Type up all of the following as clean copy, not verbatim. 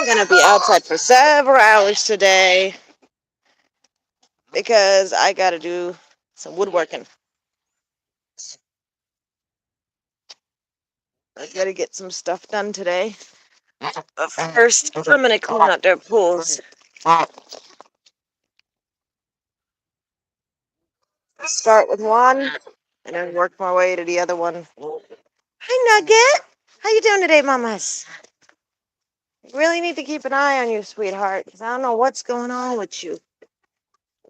I'm going to be outside for several hours today because I got to do some woodworking. I got to get some stuff done today. But first, I'm going to clean out their pools. Start with one and then work my way to the other one. Hi, Nugget. How you doing today, mamas? I really need to keep an eye on you, sweetheart, because I don't know what's going on with you.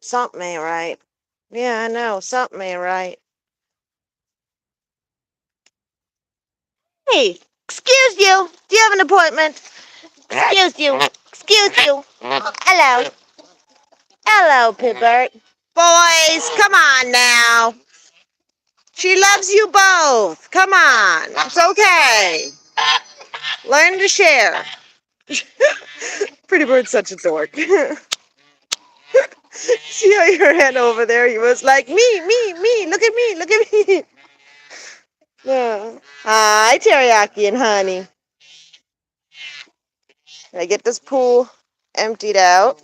Something ain't right. Yeah, I know. Something ain't right. Hey, excuse you. Do you have an appointment? Excuse you. Excuse you. Hello. Hello, Pibbert. Boys, come on now. She loves you both. Come on. It's okay. Learn to share. Pretty Bird's such a dork. See how your hand over there? He was like, me. Look at me. Look at me. Yeah. Hi, Teriyaki and Honey. I get this pool emptied out,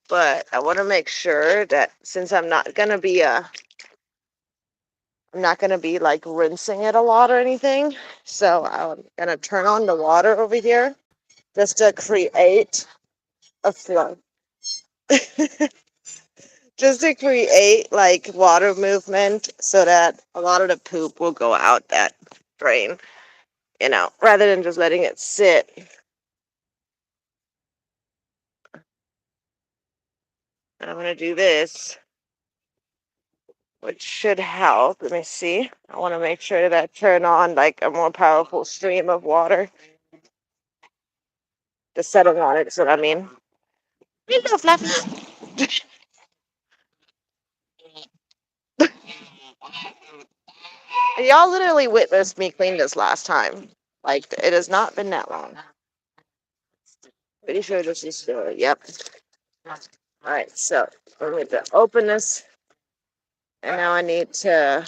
but I want to make sure that since I'm not gonna be like rinsing it a lot or anything, so I'm gonna turn on the water over here just to create a flow. Just to create like water movement so that a lot of the poop will go out that drain, rather than just letting it sit. I'm gonna do this, which should help. Let me see. I want to make sure that I turn on like a more powerful stream of water. The setting on it is what I mean. Hello, Fluffy. Y'all literally witnessed me clean this last time. Like, it has not been that long. Pretty sure this is good. Yep. Alright, so I'm going to open this. And now I need to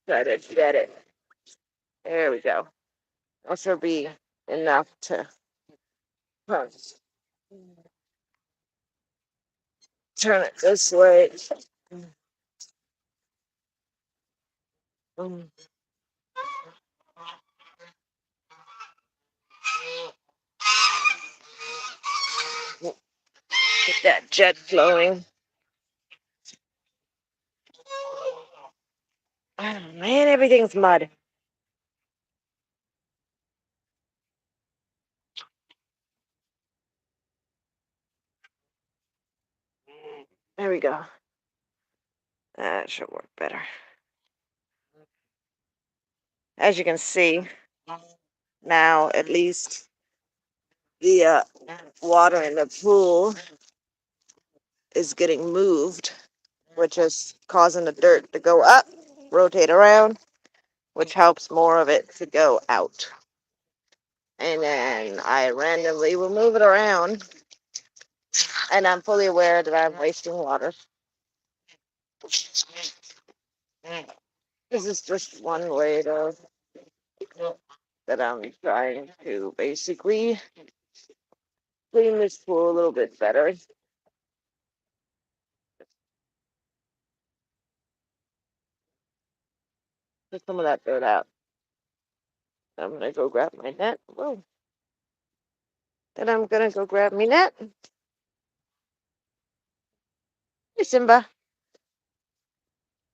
try to get it. There we go. That should be enough to turn it this way. Get that jet flowing. Oh, man, everything's mud. There we go. That should work better. As you can see, now at least the water in the pool is getting moved, which is causing the dirt to go up, rotate around, which helps more of it to go out. And then I randomly will move it around, and I'm fully aware that I'm wasting water. This is just one way that I'm trying to basically clean this pool a little bit better. Get some of that dirt out. I'm gonna go grab my net. Whoa. Then I'm gonna go grab my net. Hey, Simba.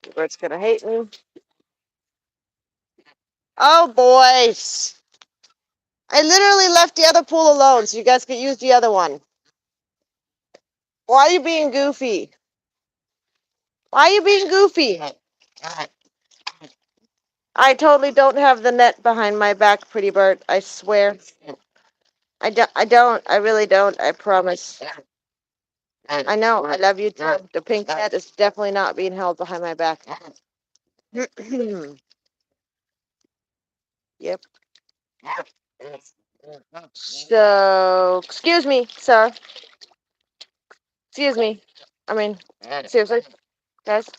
The bird's gonna hate me. Oh, boys. I literally left the other pool alone so you guys could use the other one. Why are you being goofy? Why are you being goofy? I totally don't have the net behind my back, pretty bird. I swear. I don't. I really don't. I promise. I know. I love you too. The pink net is definitely not being held behind my back. Yep. So, excuse me, sir. Excuse me. I mean, seriously, guys.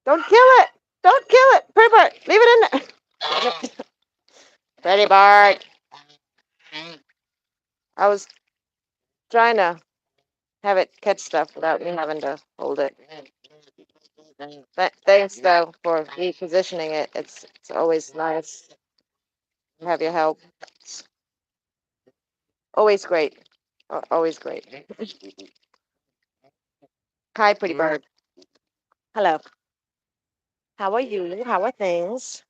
Don't kill it. Don't kill it. Pretty bird. Leave it in there. Pretty bird. I was trying to have it catch stuff without me having to hold it. Thanks though for repositioning it. It's always nice to have your help. Always great. Always great. Hi, pretty bird. Hello. How are you? How are things?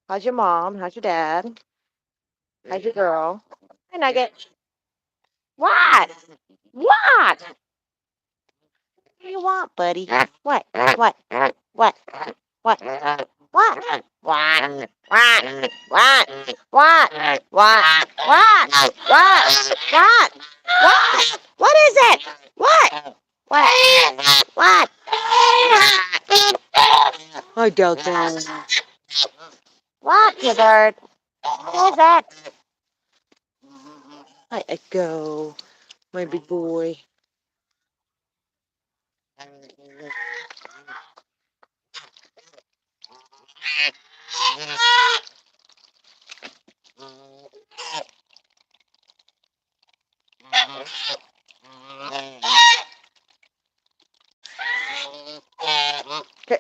How's your mom? How's your dad? How's your girl? Hi, Nugget. What? What? What do you want, buddy? What? What? What? What? What? What? What? What? What? What? What? What? What? What? What is it? What? What? What? I doubt that. What, you bird? What is that? Hi, Echo, my big boy.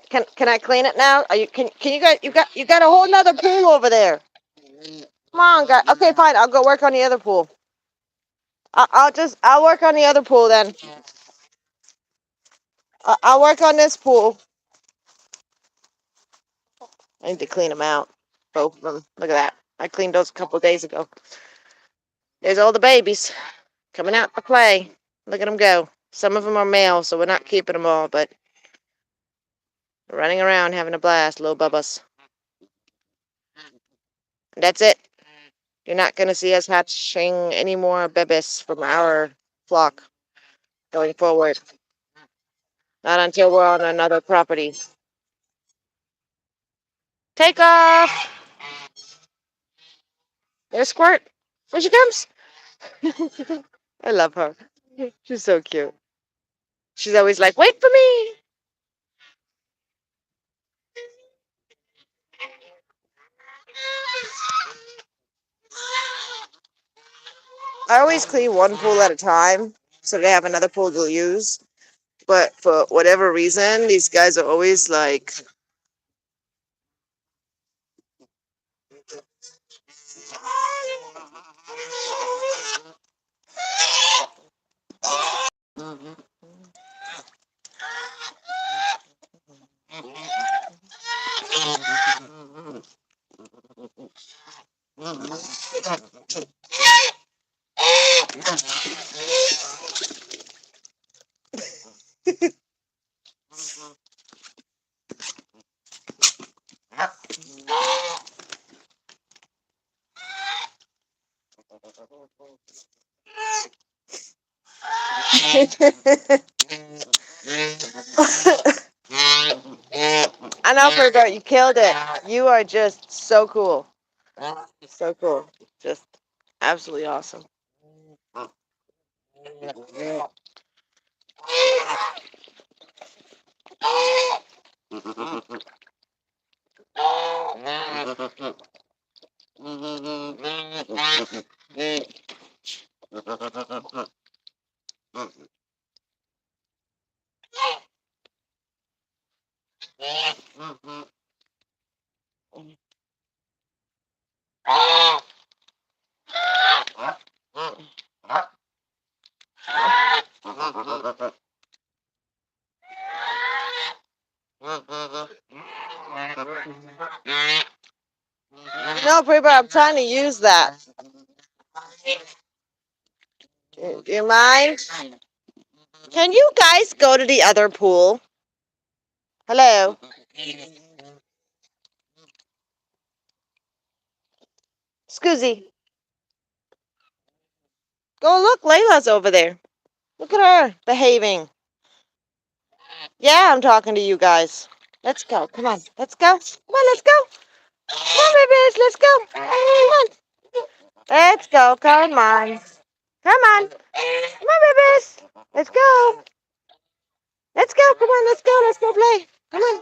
Can I clean it now? Are you can you got a whole nother pool over there? Come on, guys. Okay, fine. I'll go work on the other pool. I'll work on the other pool then. I'll work on this pool. I need to clean them out, both of them. Look at that. I cleaned those a couple of days ago. There's all the babies coming out to play. Look at them go. Some of them are male, so we're not keeping them all, but running around having a blast, little bubbas. And that's it. You're not going to see us hatching any more babies from our flock going forward. Not until we're on another property. Take off! There's Squirt. There she comes. I love her. She's so cute. She's always like, wait for me. I always clean one pool at a time so they have another pool to use. But for whatever reason, these guys are always like, I know, Fergo, you killed it. You are just so cool. So cool. Just absolutely awesome. No, Paper, I'm trying to use that. Do you mind? Can you guys go to the other pool? Hello? Scoozy. Go look, Layla's over there. Look at her behaving. Yeah, I'm talking to you guys. Let's go. Come on. Let's go. Come on, let's go. Come on, babies. Let's go. Come on. Let's go. Come on. Come on. Come on, babies. Let's go. Let's go. Come on. Let's go. Let's go play. Come on.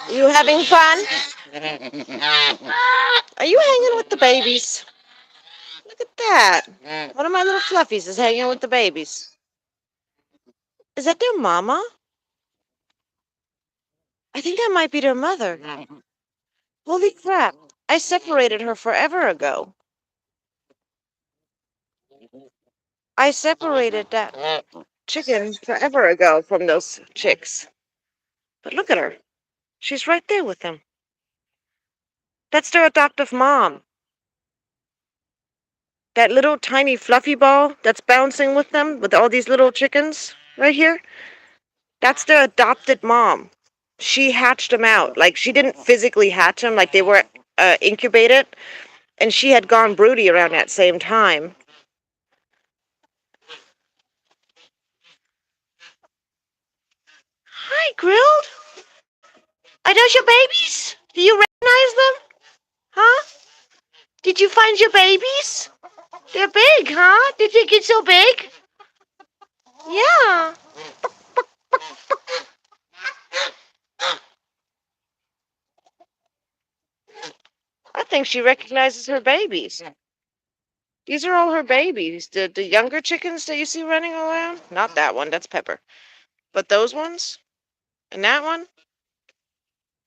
You having fun? Are you hanging with the babies? Look at that. One of my little fluffies is hanging with the babies. Is that their mama? I think that might be their mother. Holy crap. I separated her forever ago. I separated that chicken forever ago from those chicks. But look at her. She's right there with them. That's their adoptive mom. That little tiny fluffy ball that's bouncing with them, with all these little chickens right here, that's their adopted mom. She hatched them out. Like, she didn't physically hatch them, like they were incubated, and she had gone broody around that same time. Hi, Grilled. Are those your babies? Do you recognize them? Huh? Did you find your babies? They're big, huh? Did they get so big? Yeah. I think she recognizes her babies. These are all her babies. The younger chickens that you see running around? Not that one, that's Pepper. But those ones? And that one?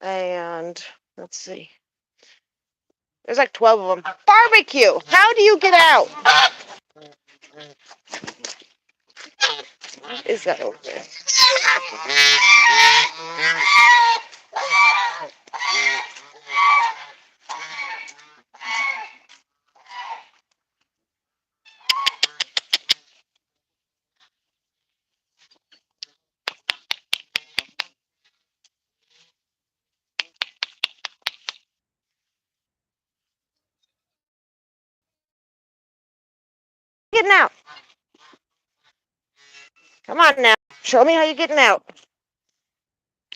And let's see. There's like 12 of them. Barbecue! How do you get out? What is that over there? Getting out. Come on now. Show me how you're getting out.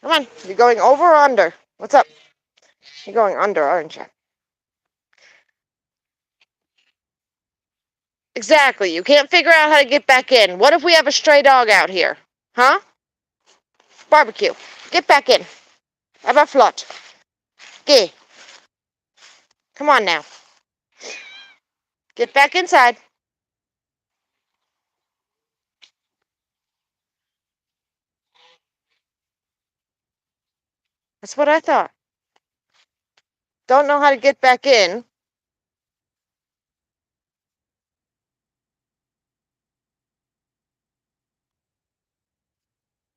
Come on. You're going over or under? What's up? You're going under, aren't you? Exactly. You can't figure out how to get back in. What if we have a stray dog out here? Huh? Barbecue. Get back in. Aber flott. Geh. Come on now. Get back inside. That's what I thought. Don't know how to get back in.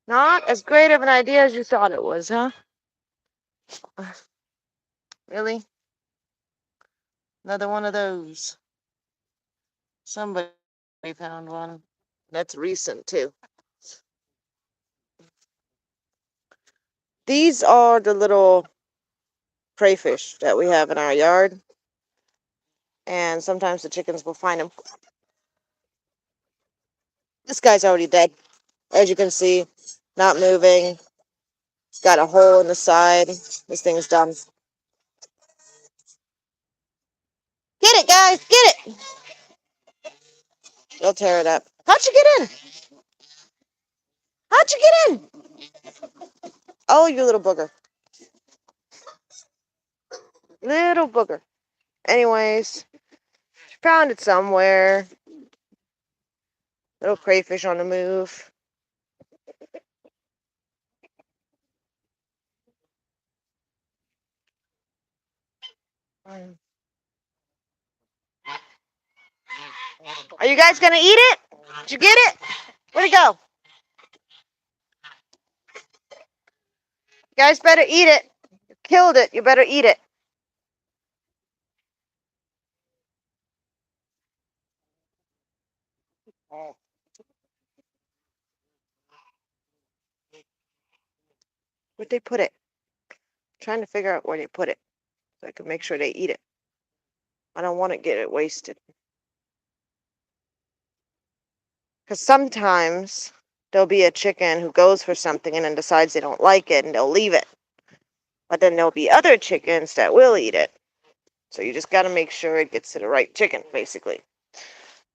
Not as great of an idea as you thought it was, huh? Really? Another one of those. Somebody found one. That's recent, too. These are the little crayfish that we have in our yard. And sometimes the chickens will find them. This guy's already dead. As you can see, not moving. It's got a hole in the side. This thing's done. Get it, guys! Get it! They'll tear it up. How'd you get in? How'd you get in? Oh, you little booger. Little booger. Anyways, found it somewhere. Little crayfish on the move. Are you guys gonna eat it? Did you get it? Where'd it go? You guys better eat it. You killed it. You better eat it. Where'd they put it? I'm trying to figure out where they put it so I can make sure they eat it. I don't want to get it wasted. Because sometimes there'll be a chicken who goes for something and then decides they don't like it and they'll leave it. But then there'll be other chickens that will eat it. So you just got to make sure it gets to the right chicken, basically.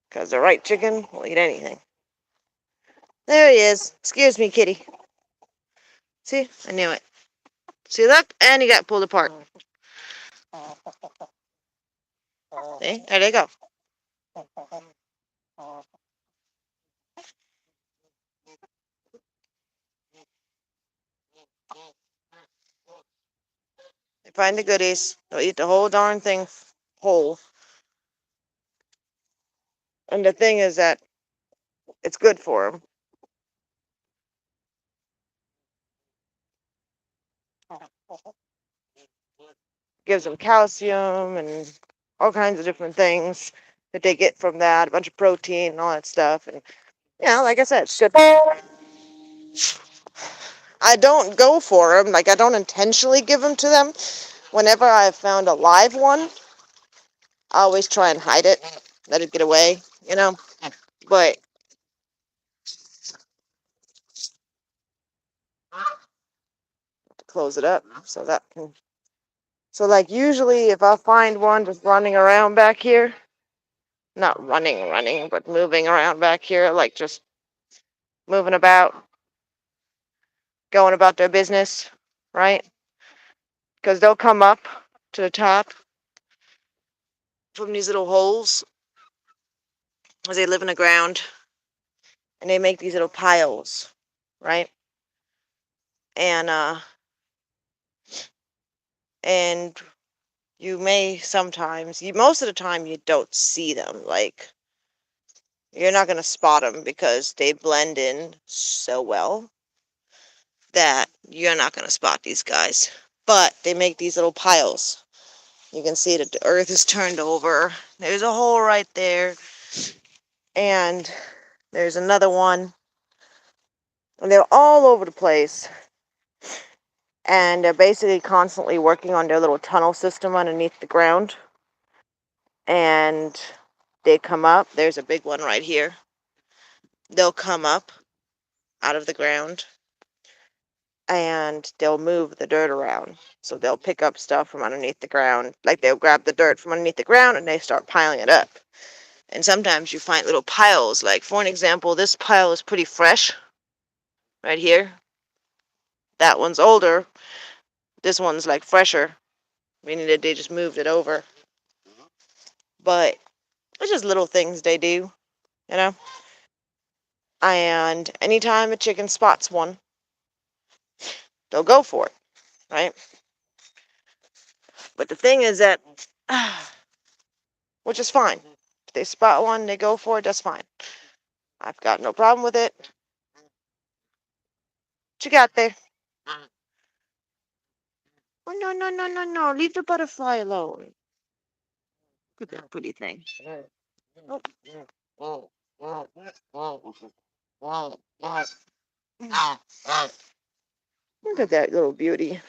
Because the right chicken will eat anything. There he is. Excuse me, kitty. See? I knew it. See that? And he got pulled apart. See? There they go. They find the goodies. They'll eat the whole darn thing whole. And the thing is that it's good for them. Gives them calcium and all kinds of different things that they get from that. A bunch of protein and all that stuff. And, like I said, it's good. I don't go for them. Like, I don't intentionally give them to them. Whenever I've found a live one, I always try and hide it, let it get away, But close it up so that can. So, like, usually if I find one just running around back here, not running, but moving around back here, like just moving about, going about their business, right? Because they'll come up to the top from these little holes as they live in the ground, and they make these little piles, right? And and you may sometimes, most of the time, you don't see them. Like, you're not gonna spot them because they blend in so well that you're not gonna spot these guys. But they make these little piles. You can see that the earth is turned over. There's a hole right there. And there's another one. And they're all over the place. And they're basically constantly working on their little tunnel system underneath the ground. And they come up. There's a big one right here. They'll come up out of the ground. And they'll move the dirt around. So they'll pick up stuff from underneath the ground. Like, they'll grab the dirt from underneath the ground and they start piling it up. And sometimes you find little piles. Like, for an example, this pile is pretty fresh. Right here. That one's older. This one's, like, fresher. Meaning that they just moved it over. But it's just little things they do. You know? And anytime a chicken spots one, they'll go for it. right? But the thing is that, which is fine. If they spot one, they go for it, that's fine. I've got no problem with it. What you got there? Oh, no, no, no, no, no. Leave the butterfly alone. Look at that pretty thing. Oh. Look at that little beauty.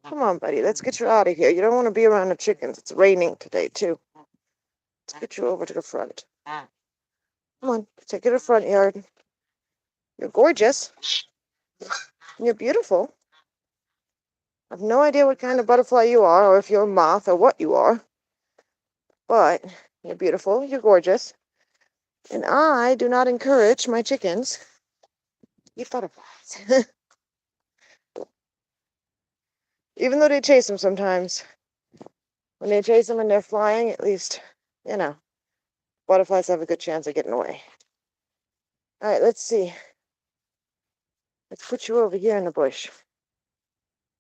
Come on, buddy. Let's get you out of here. You don't want to be around the chickens. It's raining today, too. Let's get you over to the front. Come on. Take you to the front yard. You're gorgeous. You're beautiful. I have no idea what kind of butterfly you are, or if you're a moth, or what you are. But you're beautiful. You're gorgeous. And I do not encourage my chickens to eat butterflies. Even though they chase them sometimes. When they chase them and they're flying, at least, butterflies have a good chance of getting away. All right, let's see. Let's put you over here in the bush.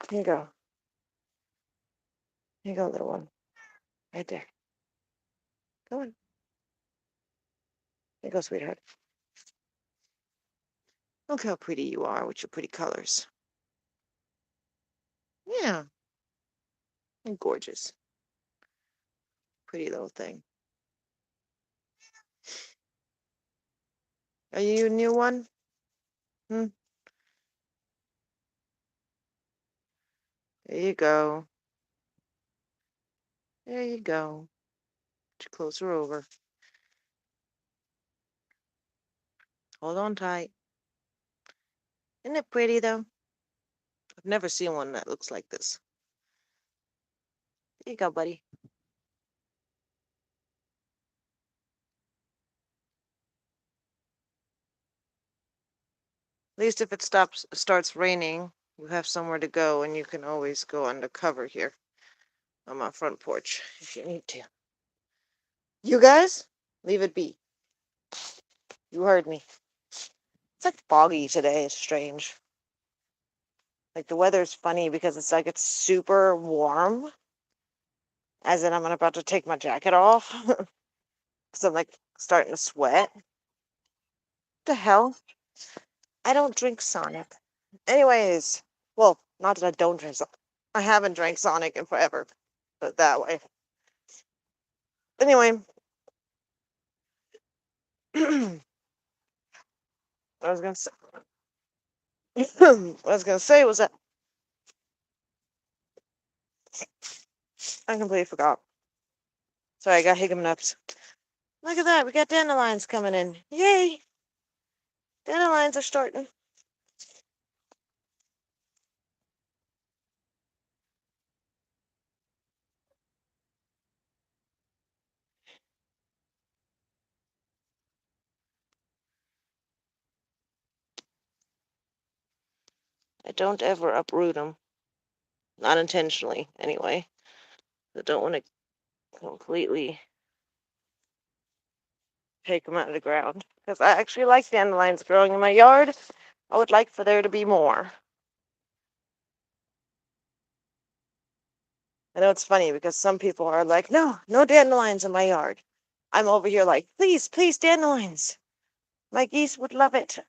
Here you go. Here you go, little one. Right there. Go on. Here you go, sweetheart. Look how pretty you are with your pretty colors. Yeah. You're gorgeous. Pretty little thing. Are you a new one? There you go. There you go. Put your closer over. Hold on tight. Isn't it pretty, though? I've never seen one that looks like this. There you go, buddy. At least if it starts raining, you have somewhere to go, and you can always go undercover here on my front porch if you need to. You guys, leave it be. You heard me. It's like foggy today. It's strange. Like the weather's funny because it's super warm. As in, I'm about to take my jacket off because I'm like starting to sweat. What the hell? I don't drink Sonic. Anyways, well, not that I don't drink Sonic. I haven't drank Sonic in forever, but that way. Anyway, what I was gonna say, what I was gonna say was that I completely forgot. Sorry, I got hiccups. Look at that, we got dandelions coming in. Yay! Dandelions are starting. I don't ever uproot them. Not intentionally, anyway. I don't want to completely take them out of the ground. Because I actually like dandelions growing in my yard. I would like for there to be more. I know it's funny because some people are like, no, no dandelions in my yard. I'm over here like, please, please, dandelions. My geese would love it.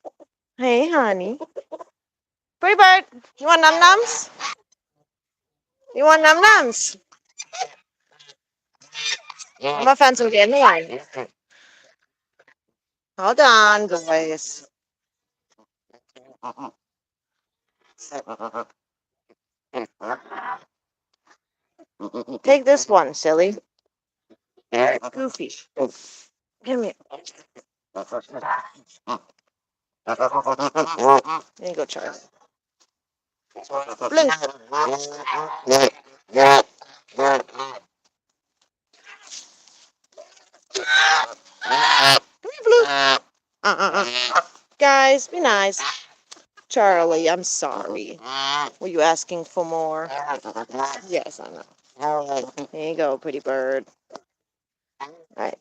Hey, honey. Pretty bird, you want num-nums? You want num-nums? I'm gonna find some dandelion. Hold on, boys. Take this one, silly. Goofy. Come here. There you go, Charlie. Blue. Come here, Blue. Guys, be nice. Charlie, I'm sorry. Were you asking for more? Yes, I know. There you go, pretty bird. All right.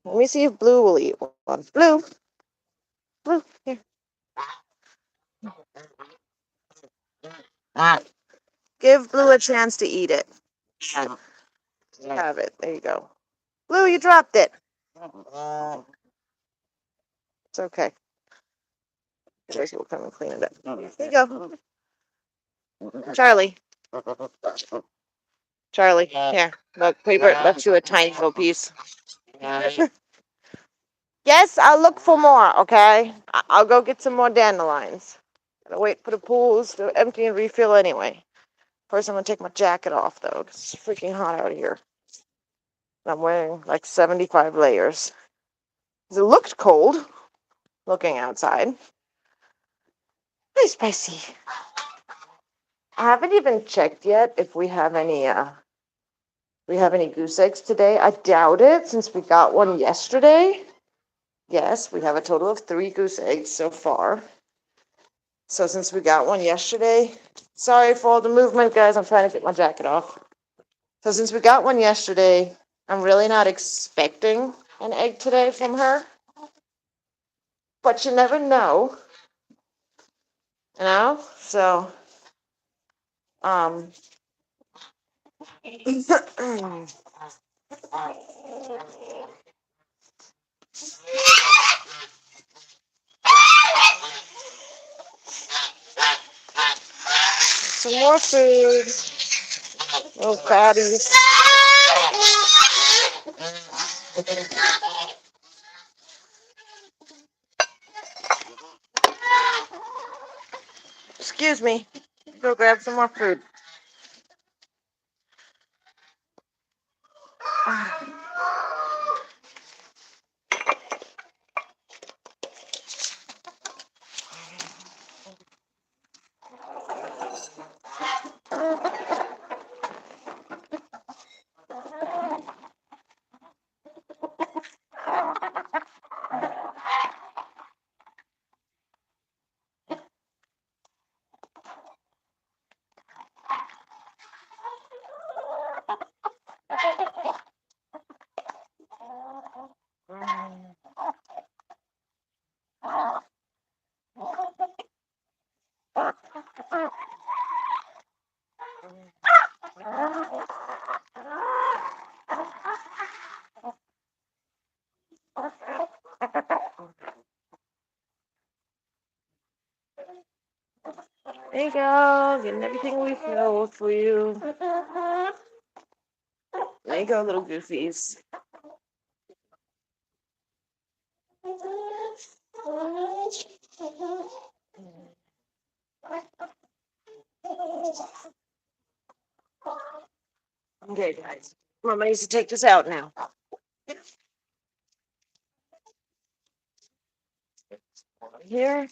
Let me see if Blue will eat one. Blue. Blue, here. Give Blue a chance to eat it. Have it. There you go. Blue, you dropped it. It's okay. Tracy will come and clean it up. There you go. Charlie. Charlie, here. Look, Paper left you a tiny little piece. Yes, I'll look for more, okay? I'll go get some more dandelions. Gotta wait for the pools to empty and refill anyway. First, I'm gonna take my jacket off, though, because it's freaking hot out here. I'm wearing like 75 layers. It looked cold looking outside. Hey, spicy. I haven't even checked yet if we have any goose eggs today. I doubt it since we got one yesterday. Yes, we have a total of 3 goose eggs so far. So since we got one yesterday, sorry for all the movement, guys. I'm trying to get my jacket off. So since we got one yesterday, I'm really not expecting an egg today from her. But you never know, you know? So, some more food. Little fatties. Excuse me. Go grab some more food. There you go. Getting everything we filled for you. There you go, little goofies. Okay, guys. Mama needs to take this out now. Here.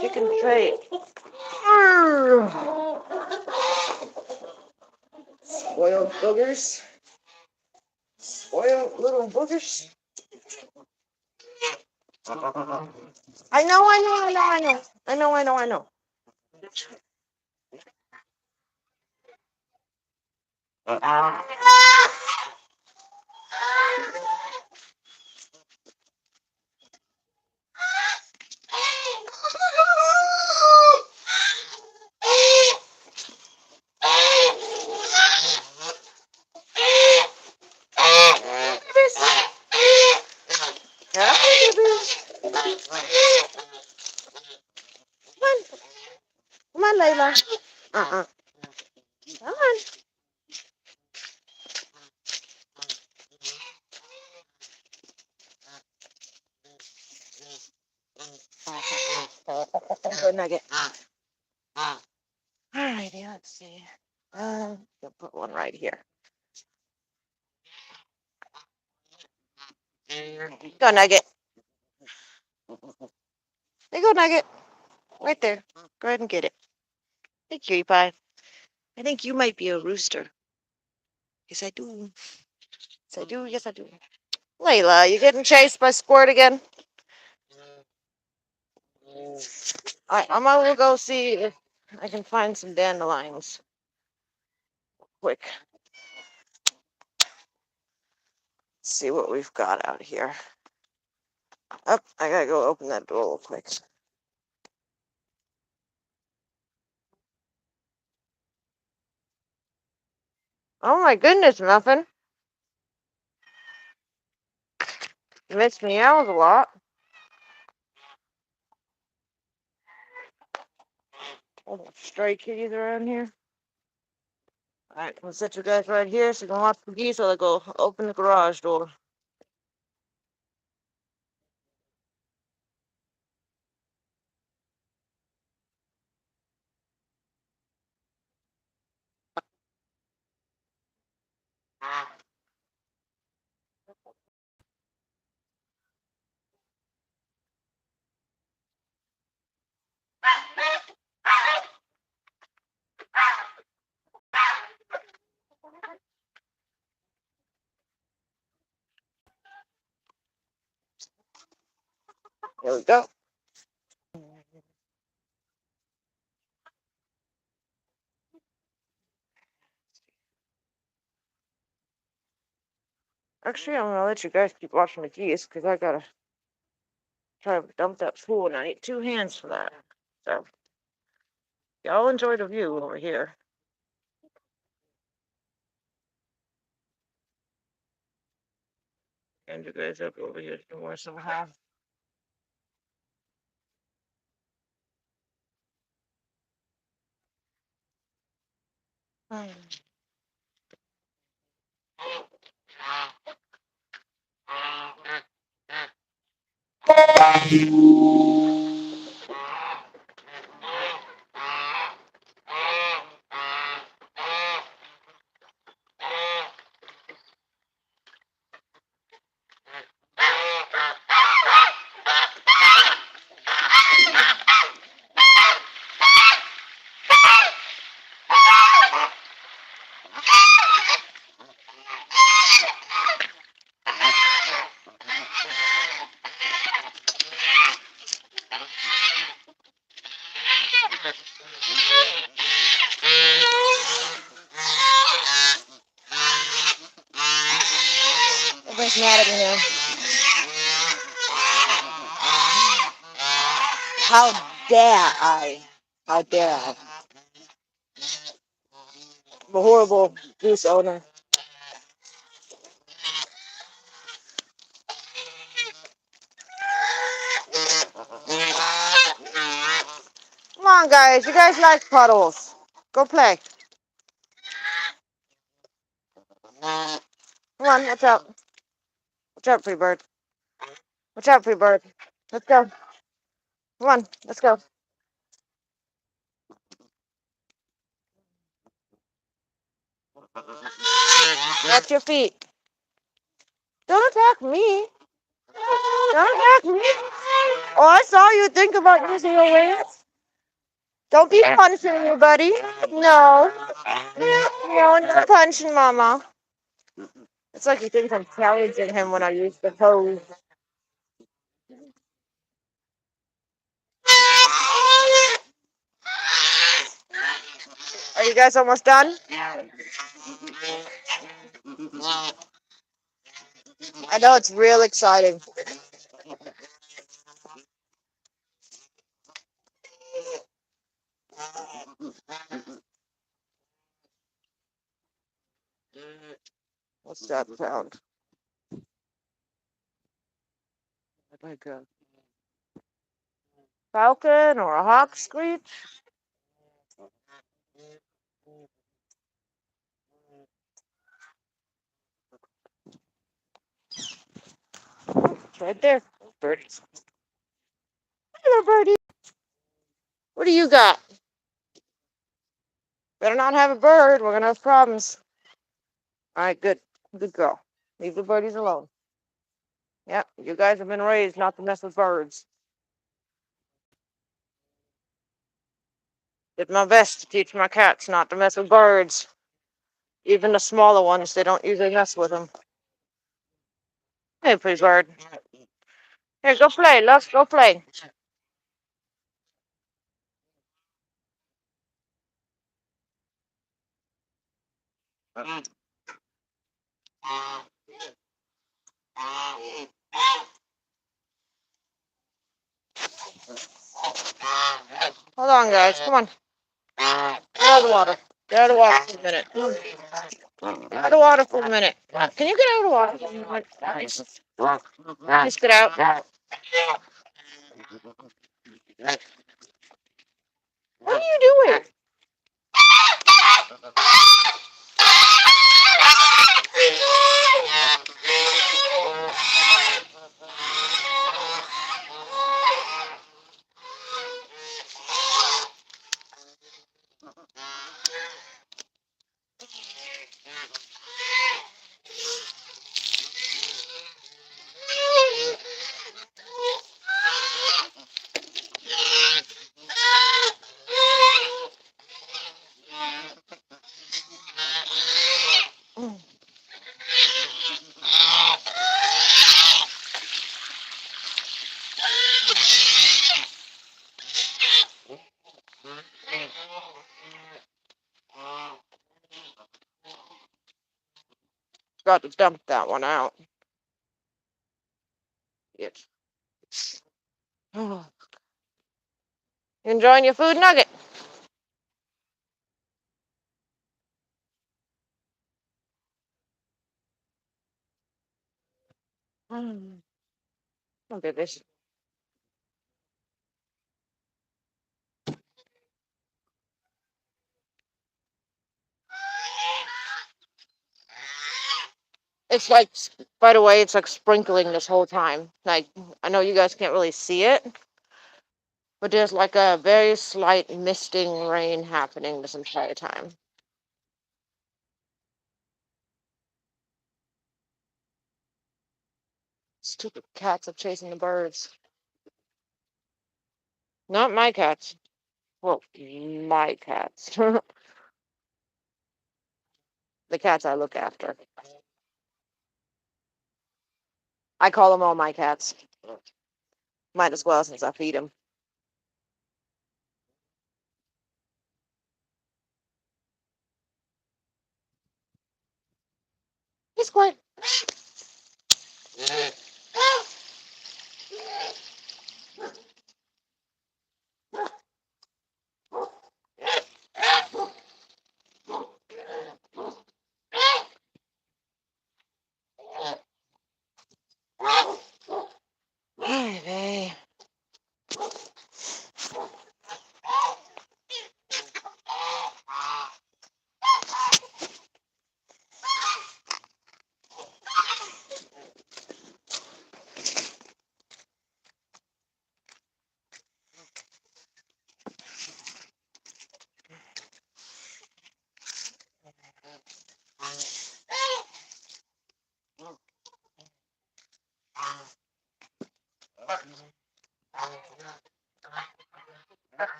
Chicken tray. Spoiled boogers. Spoiled little boogers. I know. Yeah, come on, Layla. Uh-uh. Come on. Go Nugget. Alrighty, let's see. I'll put one right here. Go Nugget. There you go, Nugget. Right there. Go ahead and get it. Hey, cutie pie. I think you might be a rooster. Yes, I do. Yes, I do. Yes, I do. Layla, you getting chased by Squirt again? I'm gonna go see if I can find some dandelions. Quick. See what we've got out here. Up, I gotta go open that door real quick. Oh my goodness, Muffin. You missed me out a lot. All the stray kitties around here. Alright, I'll set you guys right here so you can watch the geese while I go open the garage door. There we go. Actually, I'm gonna let you guys keep watching the geese because I gotta try to dump that pool and I need 2 hands for that. So, y'all enjoy the view over here. And you guys up over here somewhere somehow. Everybody's mad at me now. How dare I? How dare I? I'm a horrible goose owner. Come on, guys. You guys like puddles. Go play. Come on, watch out. Watch out, free bird. Watch out, free bird. Let's go. Come on, let's go. Watch your feet. Don't attack me. Don't attack me. Oh, I saw you think about using your wings. Don't be punching anybody. No. No, no punching, Mama. It's like he thinks I'm challenging him when I use the hose. Are you guys almost done? I know it's real exciting. What's that sound? Like a falcon or a hawk screech? It's right there. Birdies. Hello, birdie. What do you got? Better not have a bird. We're going to have problems. All right, good. Good girl. Leave the birdies alone. Yep, you guys have been raised not to mess with birds. Did my best to teach my cats not to mess with birds. Even the smaller ones, they don't usually mess with them. Hey, pretty bird. Here, go play. Let's go play. Hold on, guys. Come on. Get out of the water. Get out of the water for a minute. Get out of the water for a minute. Can you get out of the water for a minute? Just get out. What are you doing? Got to dump that one out. It. Enjoying your food nugget? Look at this. It's like, by the way, it's like sprinkling this whole time. Like, I know you guys can't really see it, but there's like a very slight misting rain happening this entire time. Stupid cats are chasing the birds. Not my cats. Well, my cats. The cats I look after. I call them all my cats. Might as well since I feed them. He's quiet. Hi, babe.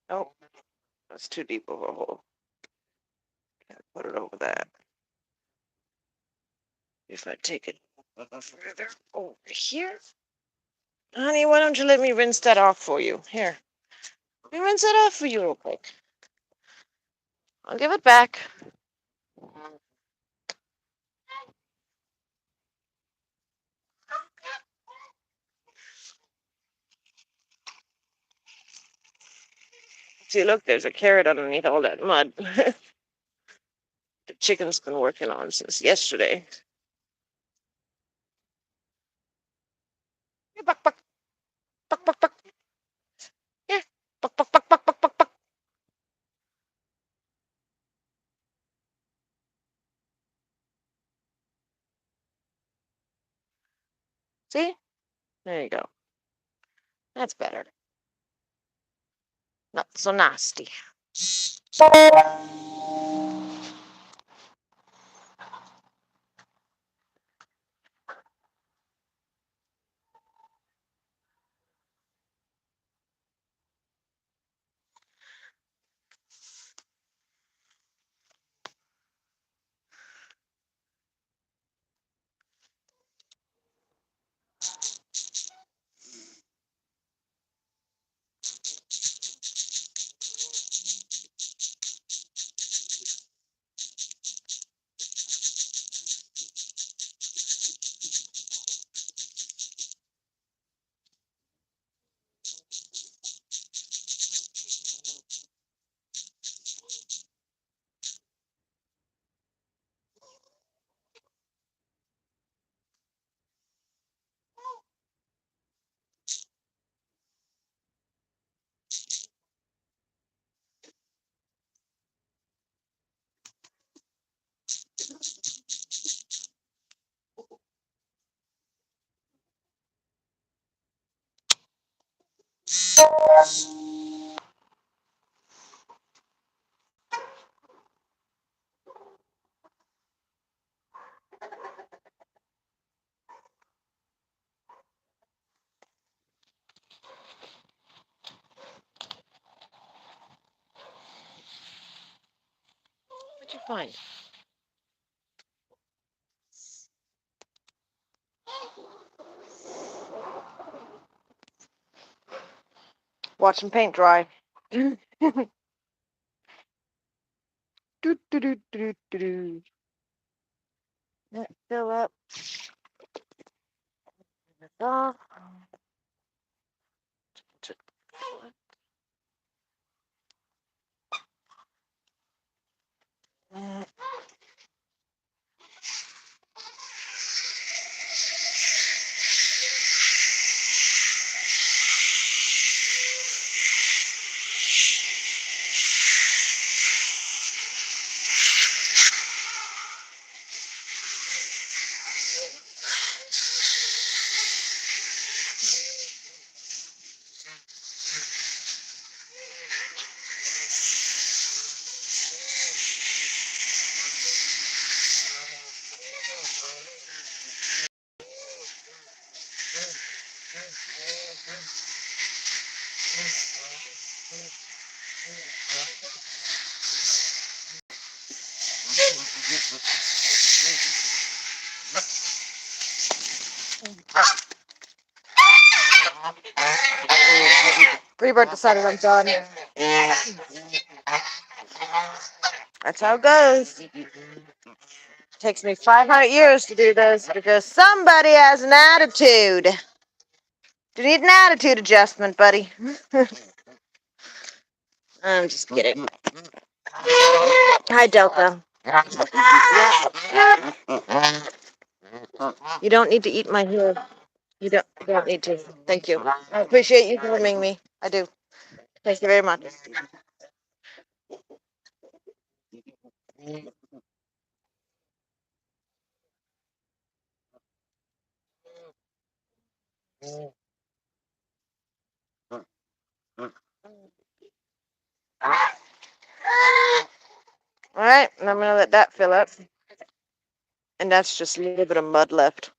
Oh, that's too deep of a hole. Can't put it over that. If I take it further over here. Honey, why don't you let me rinse that off for you? Here. Let me rinse it off for you real quick. I'll give it back. See, look, there's a carrot underneath all that mud. The chicken's been working on since yesterday. Here, buck, buck, buck, buck, buck. Here, buck, buck, buck, buck, buck, buck, buck. See? There you go. That's better. Not so nasty. What'd you find? Watching paint dry. do, do, do, do, do, do. Let it fill up. Off. Freebird decided I'm done. That's how it goes. Takes me 500 years to do this because somebody has an attitude. You need an attitude adjustment, buddy. I'm just kidding. Hi, Delta. You don't need to eat my hair. You don't need to. Thank you. I appreciate you grooming me. I do. Thank you very much. All right, and I'm gonna let that fill up. And that's just a little bit of mud left.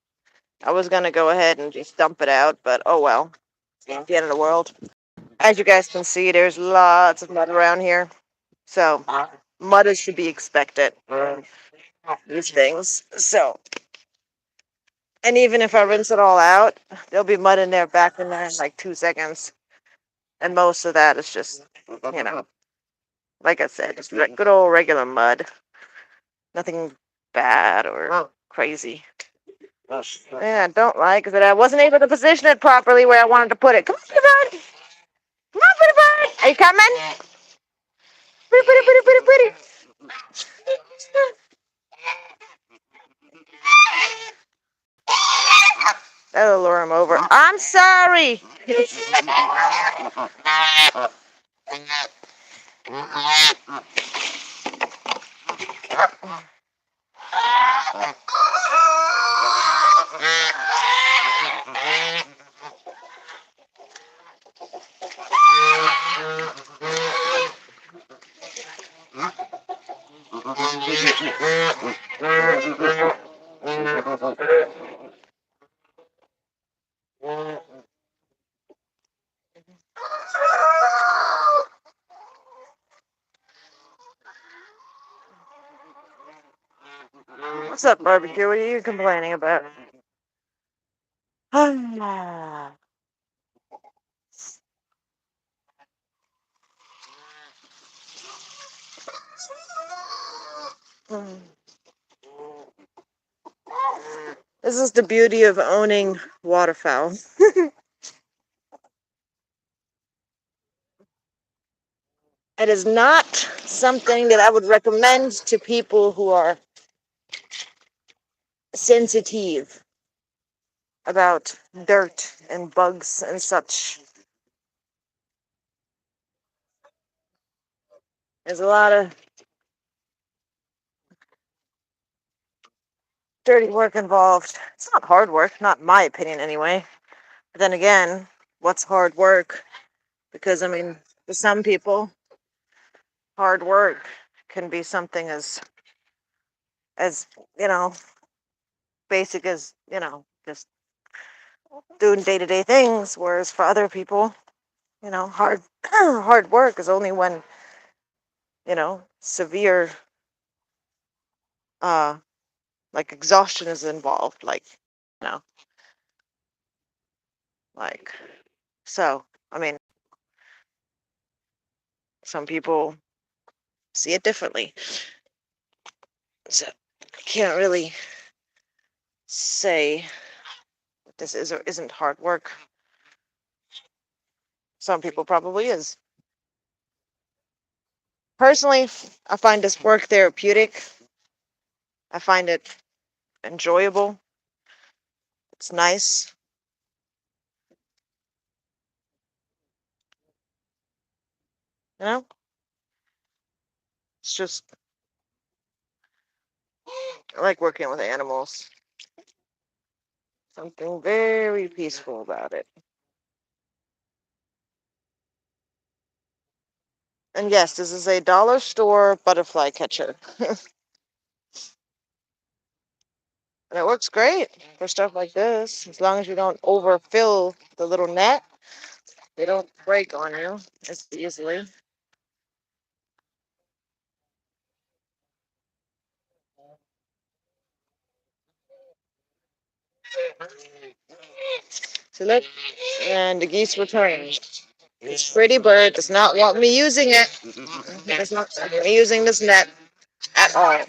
I was gonna go ahead and just dump it out, but oh well. It's the end of the world. As you guys can see, there's lots of mud around here. So mud is to be expected. These things. So, and even if I rinse it all out, there'll be mud in there, back in there in like 2 seconds. And most of that is just, like I said, just good old regular mud. Nothing bad or crazy. Yeah, I don't like is that I wasn't able to position it properly where I wanted to put it. Come on, pretty bird. Come on, pretty bird. Are you coming? Pretty, pretty, pretty, pretty, pretty. That'll lure him over. I'm sorry. What's up, barbecue? What are you complaining about? This is the beauty of owning waterfowl. It is not something that I would recommend to people who are sensitive about dirt and bugs and such. There's a lot of dirty work involved. It's not hard work, not in my opinion anyway. But then again, what's hard work Because I mean, for some people, hard work can be something as you know basic as just doing day-to-day things, whereas for other people, hard hard work is only when severe uh like exhaustion is involved, you know like so I mean, some people see it differently, so I can't really say that this is or isn't hard work. Some people probably is. Personally, I find this work therapeutic. I find it enjoyable. It's nice. You know, it's just I like working with animals. Something very peaceful about it. And yes, this is a dollar store butterfly catcher. And it works great for stuff like this. As long as you don't overfill the little net, they don't break on you as easily. So look, and the geese returned. This pretty bird does not want me using it. It does not want me using this net at all.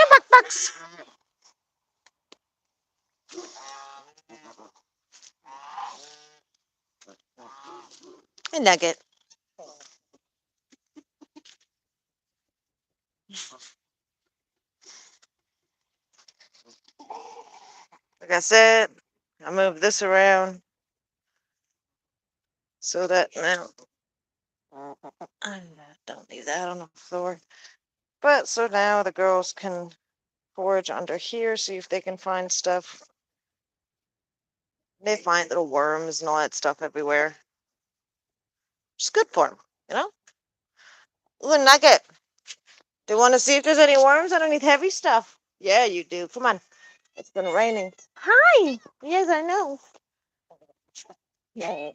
Buck bucks. A nugget. Like I said, I move this around so that now I don't leave that on the floor. But so now the girls can forage under here, see if they can find stuff. They find little worms and all that stuff everywhere. It's good for them, you know? Ooh, nugget. Do you want to see if there's any worms underneath heavy stuff? Yeah, you do. Come on. It's been raining. Hi. Yes, I know. Yeah.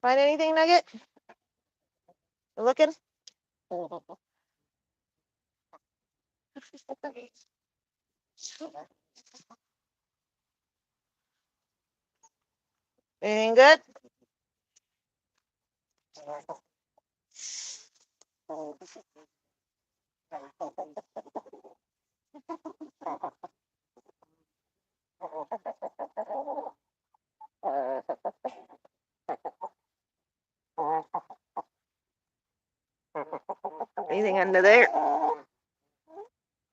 Find anything, Nugget? You looking? Anything good? Anything under there?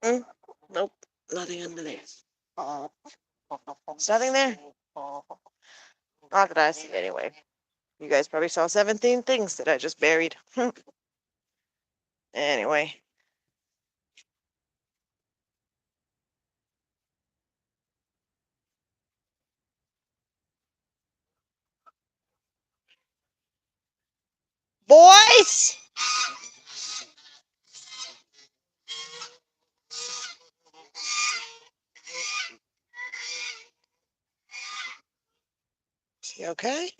Mm? Nope. Nothing under there. There's nothing there. Not that I see anyway. You guys probably saw 17 things that I just buried. Anyway. Boys! You okay?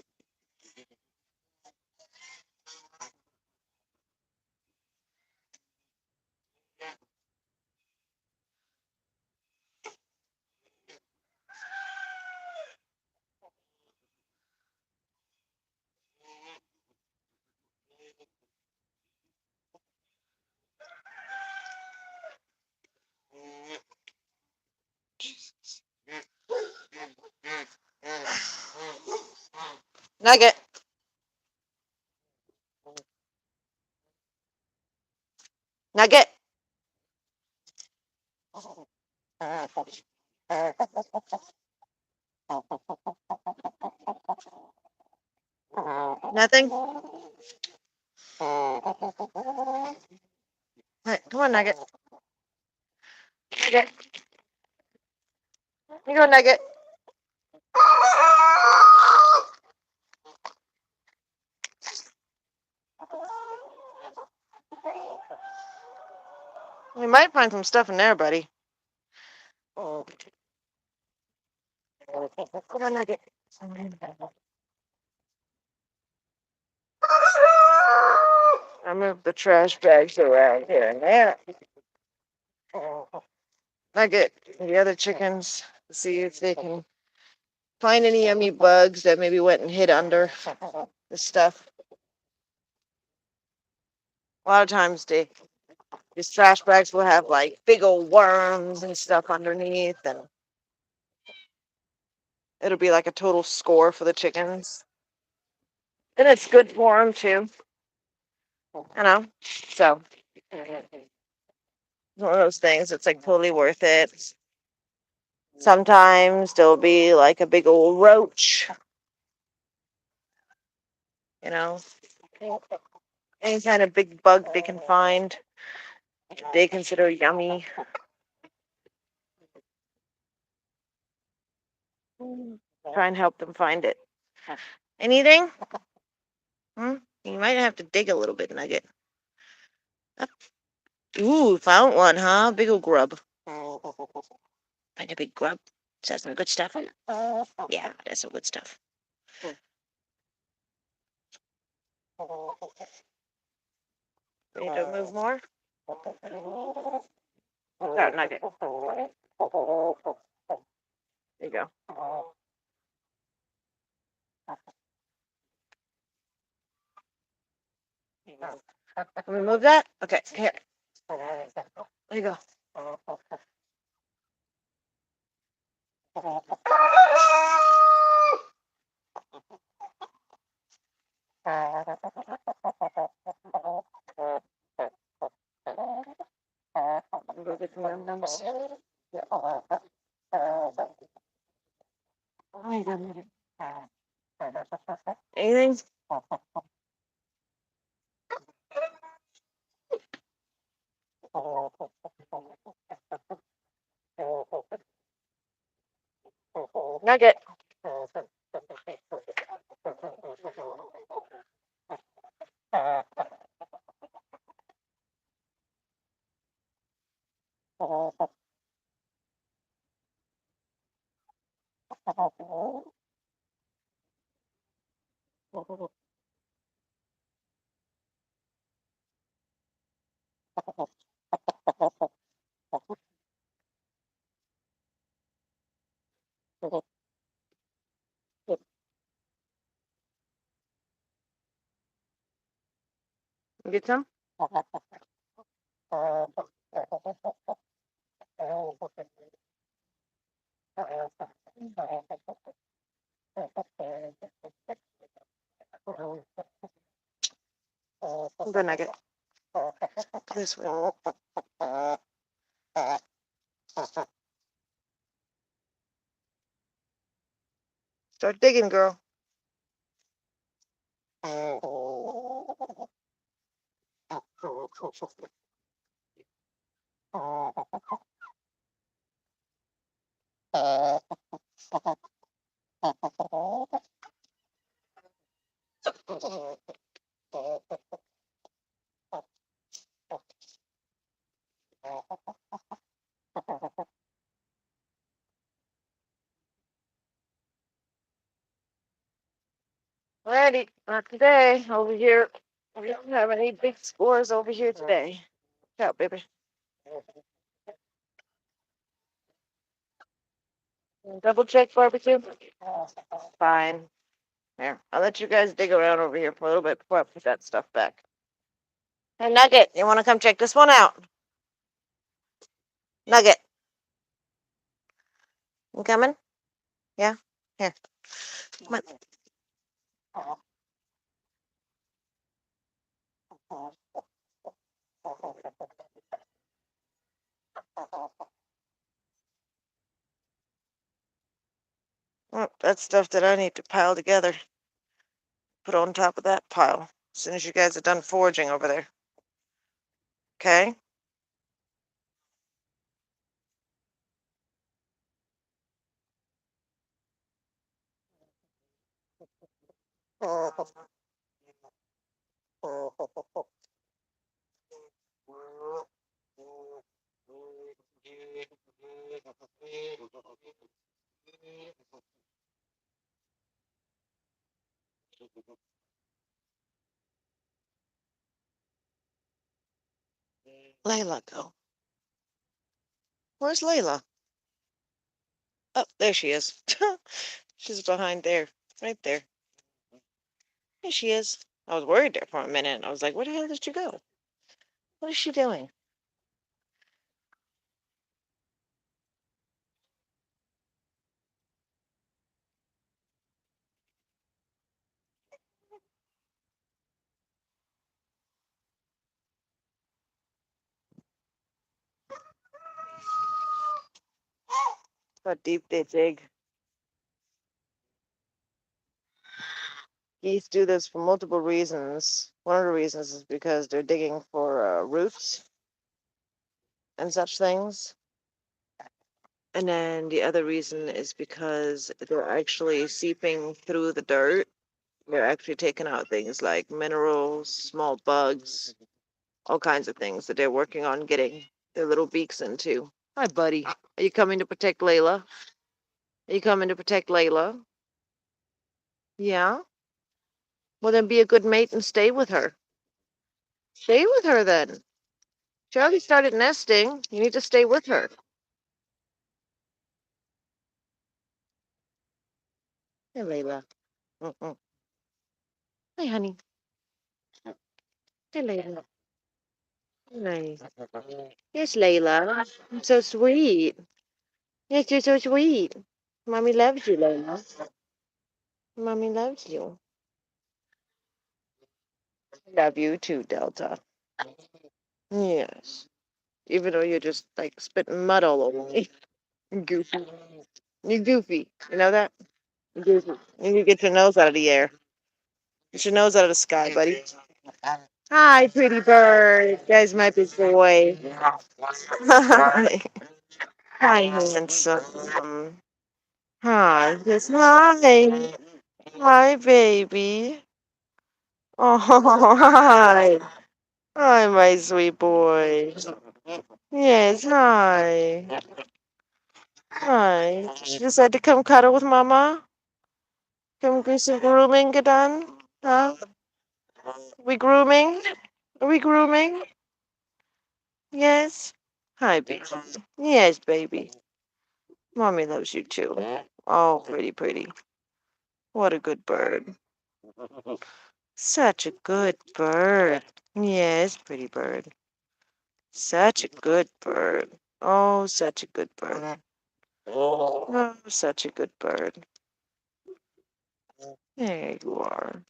Nugget. Nugget. Nothing? Right, come on, Nugget. Nugget. You go, Nugget. We might find some stuff in there, buddy. Come on, Nugget. I moved the trash bags around here and there. Nugget the other chickens to see if they can find any yummy bugs that maybe went and hid under the stuff. A lot of times these trash bags will have like big old worms and stuff underneath, and it'll be like a total score for the chickens. And it's good for them too, you know. So it's one of those things. It's like totally worth it. Sometimes there'll be like a big old roach, you know, any kind of big bug they can find, they consider yummy. Try and help them find it. Anything? You might have to dig a little bit, Nugget. Ooh, found one, huh? Big old grub. Find a big grub. Is that some good stuff? Yeah, that's some good stuff. Need to move more? Oh, Nugget. There you go. Can we move that? Okay, here. There you go. Go get some M&Ms. Anything? Nugget. Get some? Good Nugget. This way. Start digging, girl. Alrighty, not today. Over here, we don't have any big scores over here today. Watch out, baby. Double check barbecue. Fine. Here, I'll let you guys dig around over here for a little bit before I put that stuff back. Hey, Nugget, you want to come check this one out? Nugget, you coming? Yeah? Here. Come on. Oh, that's stuff that I need to pile together. Put on top of that pile as soon as you guys are done foraging over there. Okay? Layla, go. Where's Layla? Oh, there she is. She's behind there. Right there. There she is. I was worried there for a minute. I was like, where the hell did you go? What is she doing? How deep they dig. Geese do this for multiple reasons. One of the reasons is because they're digging for roots and such things. And then the other reason is because they're actually seeping through the dirt. They're actually taking out things like minerals, small bugs, all kinds of things that they're working on getting their little beaks into. Hi, buddy. Are you coming to protect Layla? Are you coming to protect Layla? Yeah? Well, then be a good mate and stay with her. Stay with her then. She already started nesting. You need to stay with her. Hey, Layla. Mm-mm. Hey, honey. Hey, Layla. Hey. Yes, Layla. You're so sweet. Yes, you're so sweet. Mommy loves you, Layla. Mommy loves you. Love you too, Delta. Yes. Even though you're just like spitting mud all over me. Goofy. You're goofy. You know that? You're goofy. You need to get your nose out of the air. Get your nose out of the sky, buddy. Hi, pretty bird. There's my big boy. Hi. Hi, handsome. Hi. Yes, hi. Hi, baby. Oh, hi. Hi, my sweet boy. Yes, hi. Hi. She decided to come cuddle with Mama? Can we get some grooming get done? Huh? We grooming? Are we grooming? Yes. Hi, baby. Yes, baby. Mommy loves you too. Oh, pretty, pretty. What a good bird. Such a good bird. Yes, pretty bird. Such a good bird. Oh, such a good bird. Oh, such a good bird. There you are.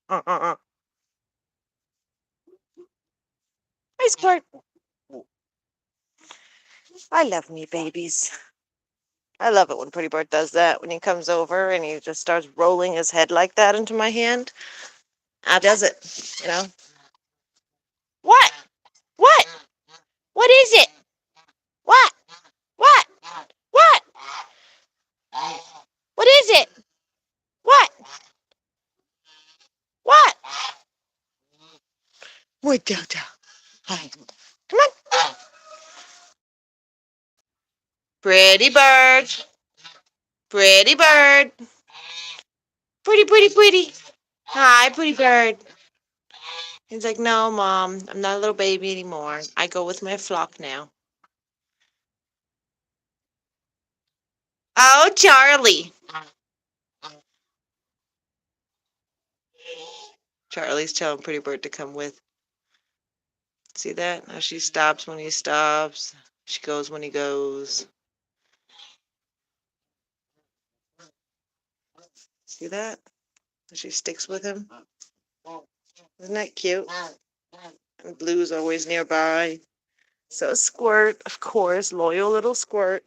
Hi, Squirt. I love me babies. I love it when Pretty Bird does that. When he comes over and he just starts rolling his head like that into my hand. I does it, you know? What? What? What is it? What? What? What? What is it? What? What? What, Delta? Hi. Come on. Pretty bird. Pretty bird. Pretty, pretty, pretty. Hi, pretty bird. He's like, no, Mom, I'm not a little baby anymore. I go with my flock now. Oh, Charlie. Charlie's telling Pretty Bird to come with. See that? Now she stops when he stops. She goes when he goes. See that? She sticks with him. Isn't that cute? And Blue's always nearby. So Squirt, of course, loyal little Squirt.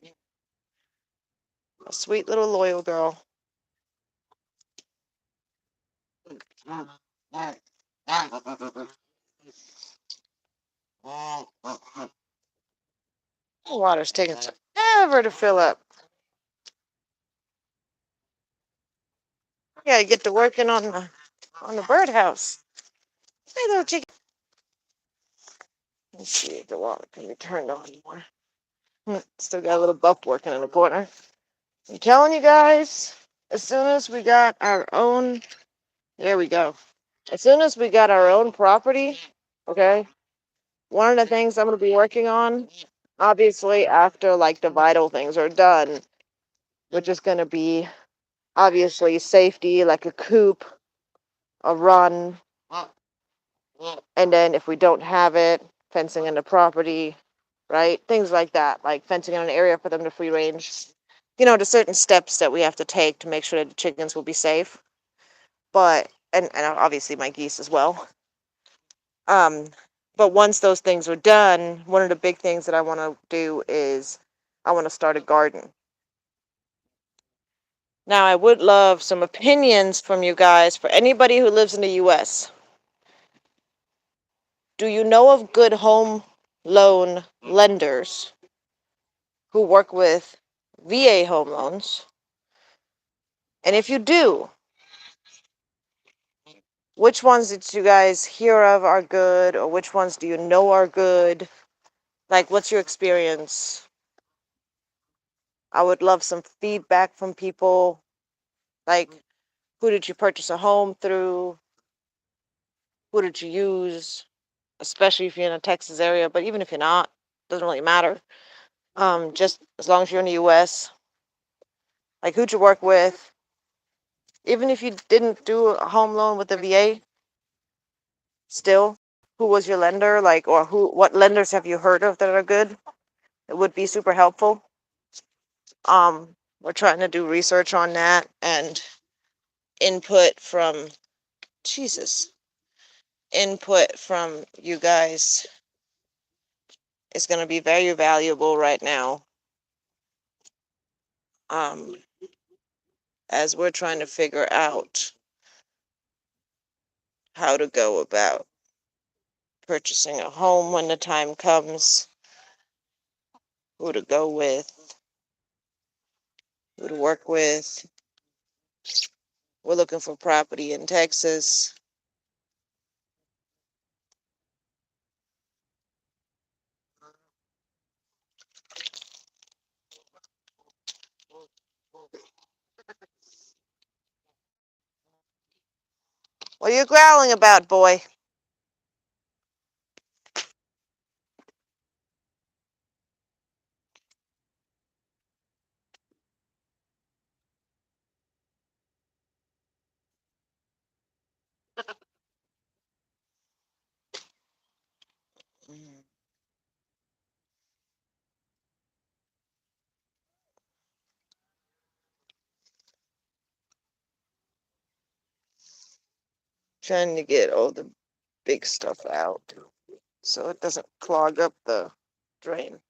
A sweet little loyal girl. The water's taking forever to fill up. Yeah, you get to working on the birdhouse. Hey, little chicken. Let's see if the water can be turned on more. Still got a little buff working in the corner. I'm telling you guys, as soon as we got our own, there we go. As soon as we got our own property, okay, one of the things I'm going to be working on, obviously after like the vital things are done, which is going to be obviously safety, like a coop, a run, and then if we don't have it, fencing in the property, right? Things like that, like fencing in an area for them to free range. You know, the certain steps that we have to take to make sure that the chickens will be safe. But and obviously my geese as well. Um, but once those things are done, one of the big things that I want to do is I want to start a garden. Now, I would love some opinions from you guys for anybody who lives in the US. Do you know of good home loan lenders who work with VA home loans? And if you do, which ones did you guys hear of are good, or which ones do you know are good? Like, what's your experience? I would love some feedback from people. Like, who did you purchase a home through? Who did you use? Especially if you're in a Texas area, but even if you're not, doesn't really matter. Just as long as you're in the US, like who'd you work with? Even if you didn't do a home loan with the VA, still, who was your lender? Like, or what lenders have you heard of that are good? It would be super helpful. We're trying to do research on that, and input from Jesus. Input from you guys is going to be very valuable right now. As we're trying to figure out how to go about purchasing a home when the time comes, who to go with, who to work with. We're looking for property in Texas. What are you growling about, boy? Trying to get all the big stuff out so it doesn't clog up the drain.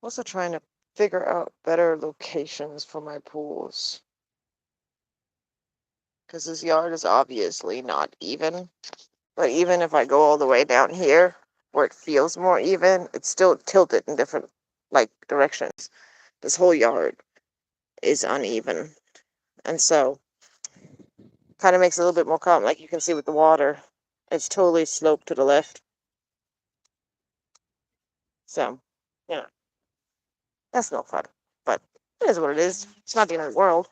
Also trying to figure out better locations for my pools, because this yard is obviously not even. But even if I go all the way down here where it feels more even, it's still tilted in different like directions. This whole yard is uneven, and so kind of makes it a little bit more calm. Like you can see with the water, it's totally sloped to the left. So, yeah, that's no fun, but it is what it is. It's not the end of the world.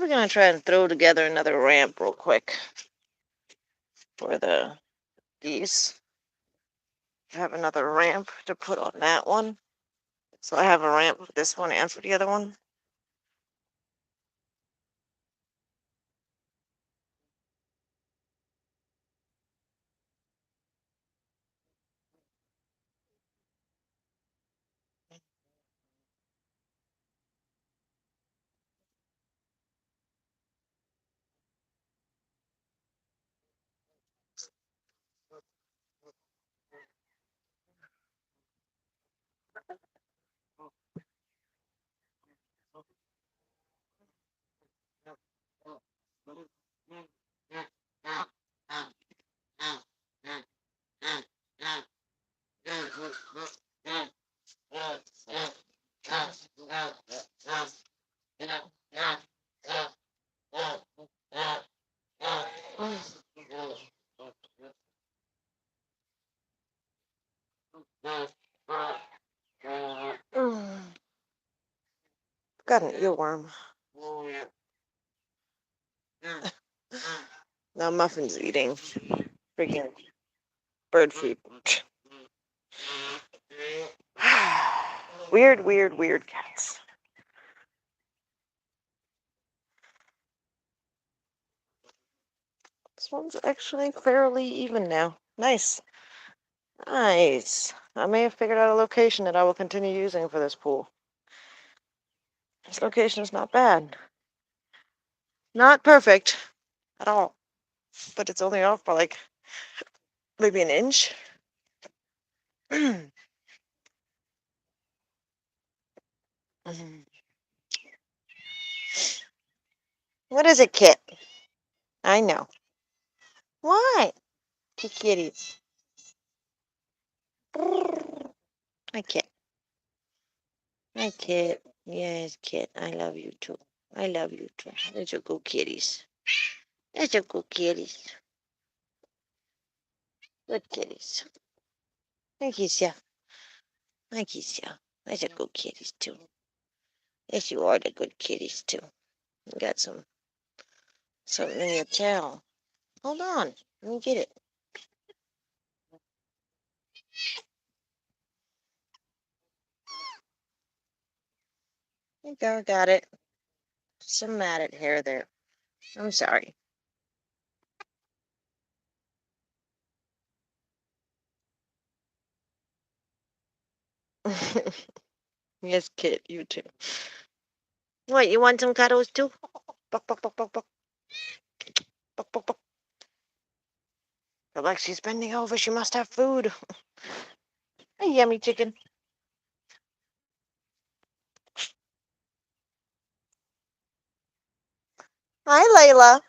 We're going to try and throw together another ramp real quick for the geese. I have another ramp to put on that one. So I have a ramp for this one and for the other one. Got an earworm. Now Muffin's eating freaking bird food. Weird, weird, weird cats. This one's actually fairly even now. Nice. Nice. I may have figured out a location that I will continue using for this pool. This location is not bad. Not perfect at all. But it's only off by like maybe an inch. What is it, Kit? I know. What? Kitties. Hi, Kit. Hi, Kit. Yes, Kit. I love you too. I love you too. Let's go, kitties. Let's go, kitties. Good kitties. Hi, Keisha. Hi, Keisha. Let's go, kitties too. Yes, you are the good kitties too. You got something in your tail. Hold on. Let me get it. There you go. Got it. Some matted hair there. I'm sorry. Yes, Kit, you too. What, you want some cuddles too? Buck, buck, buck, buck, buck. Buck, buck, buck. Feel like she's bending over. She must have food. Hey, yummy chicken. Hi, Layla.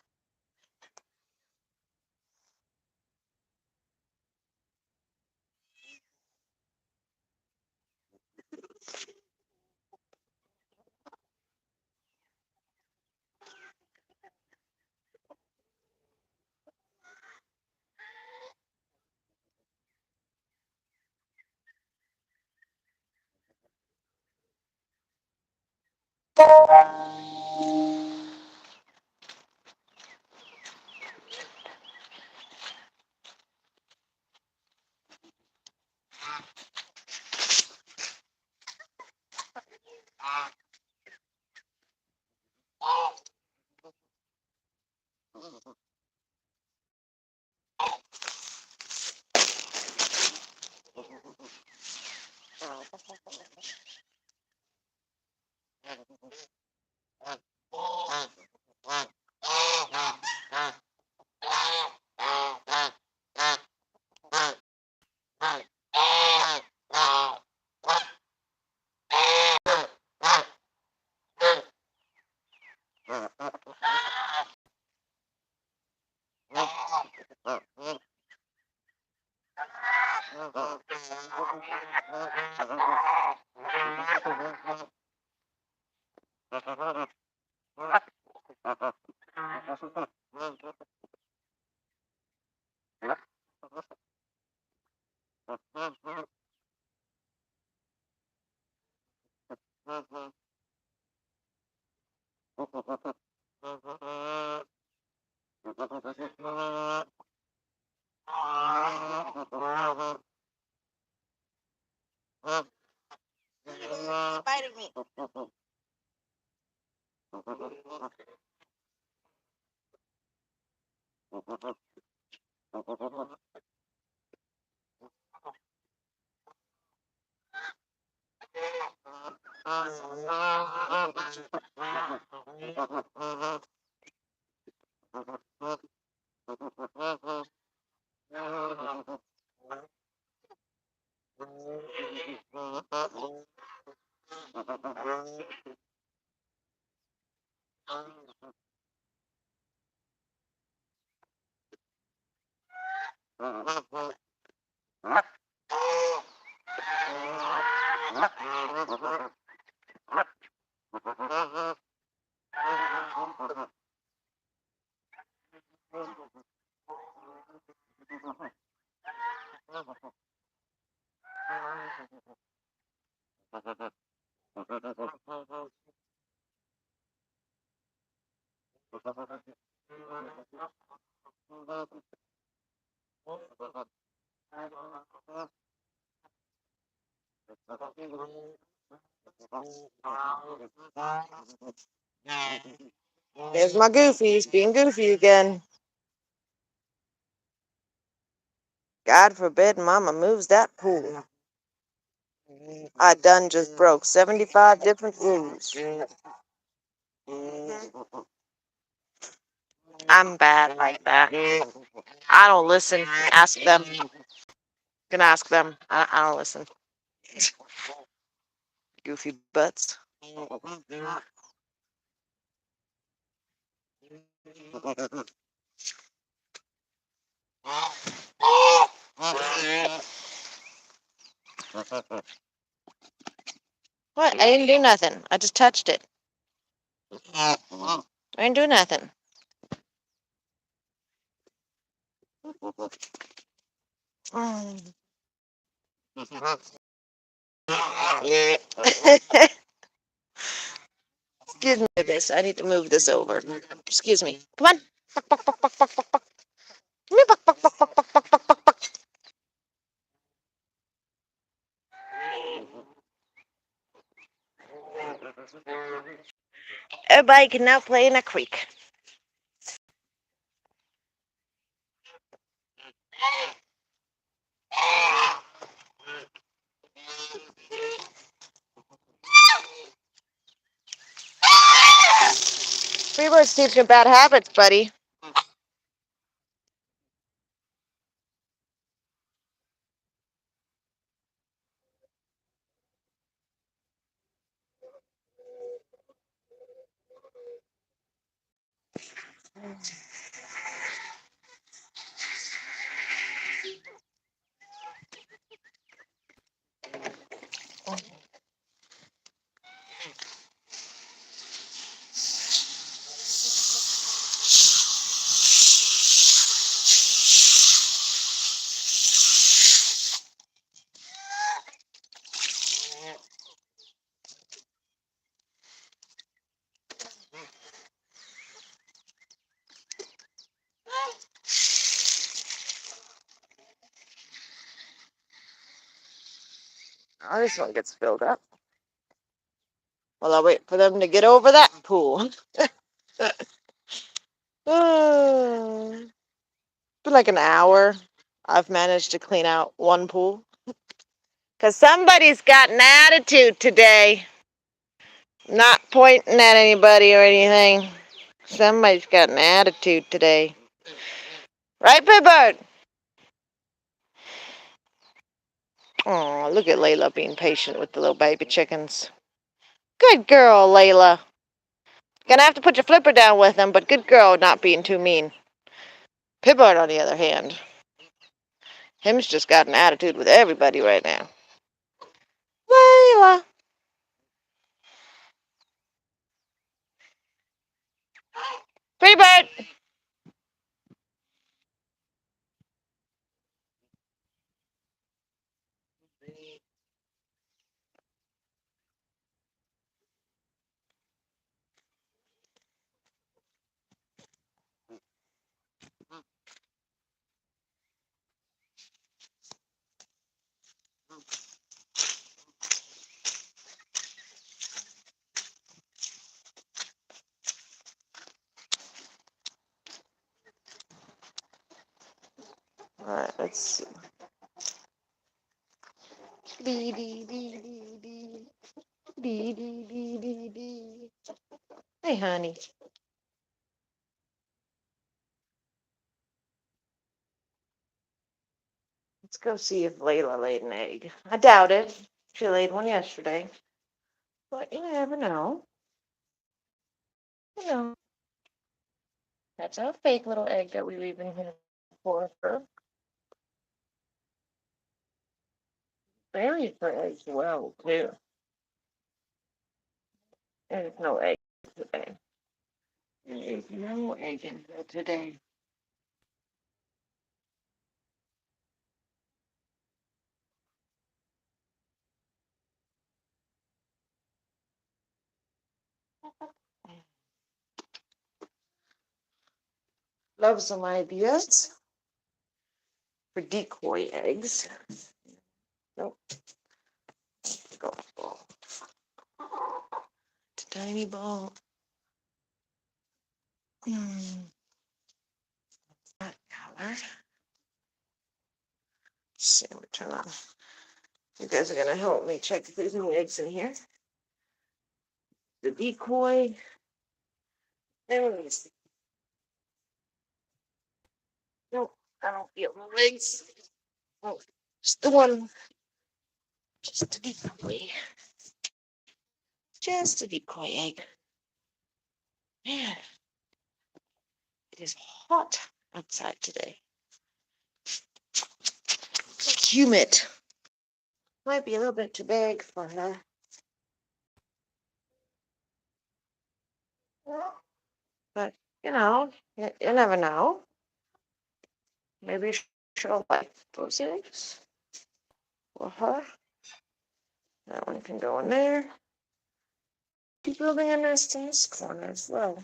Spider me. There's my goofies being goofy again. God forbid Mama moves that pool. I done just broke 75 different rules. I'm bad like that. I don't listen. Ask them. You can ask them. I don't listen. Goofy butts. What? I didn't do nothing. I just touched it. I didn't do nothing. Excuse me this. I need to move this over. Excuse me. Come on. Buck, buck, buck, buck, buck, buck, buck. Come here, buck, buck, buck, buck, buck, buck, buck, buck, buck. Everybody can now play in a creek. Freebird's teaching you bad habits, buddy. Oh, this one gets filled up. Well, I'll wait for them to get over that pool. Been like an hour. I've managed to clean out one pool. Because somebody's got an attitude today. Not pointing at anybody or anything. Somebody's got an attitude today. Right, Pibbard? Oh, look at Layla being patient with the little baby chickens. Good girl, Layla. Gonna have to put your flipper down with them, but good girl, not being too mean. Pibbard, on the other hand, him's just got an attitude with everybody right now. Layla. Pretty bird. Alright, let's see. Dee dee dee dee dee. Dee dee dee dee dee. Hey, honey. Let's go see if Layla laid an egg. I doubt it. She laid one yesterday. But you never know. You know. That's a fake little egg that we leave in here for her. Very for eggs well, too. There's no egg today. There's no egg in here today. Love some ideas for decoy eggs. Nope. Golf ball. It's a tiny ball. That color. Let's see, we turn on. You guys are gonna help me check if there's any eggs in here. The decoy. There it is. Nope, I don't feel no eggs. Oh, just the one. Just a decoy. Just a decoy egg. Man, it is hot outside today. It's humid. Might be a little bit too big for her. But, you know, you never know. Maybe she'll like those eggs for her. That one can go in there. Keep building a nest in this corner as well.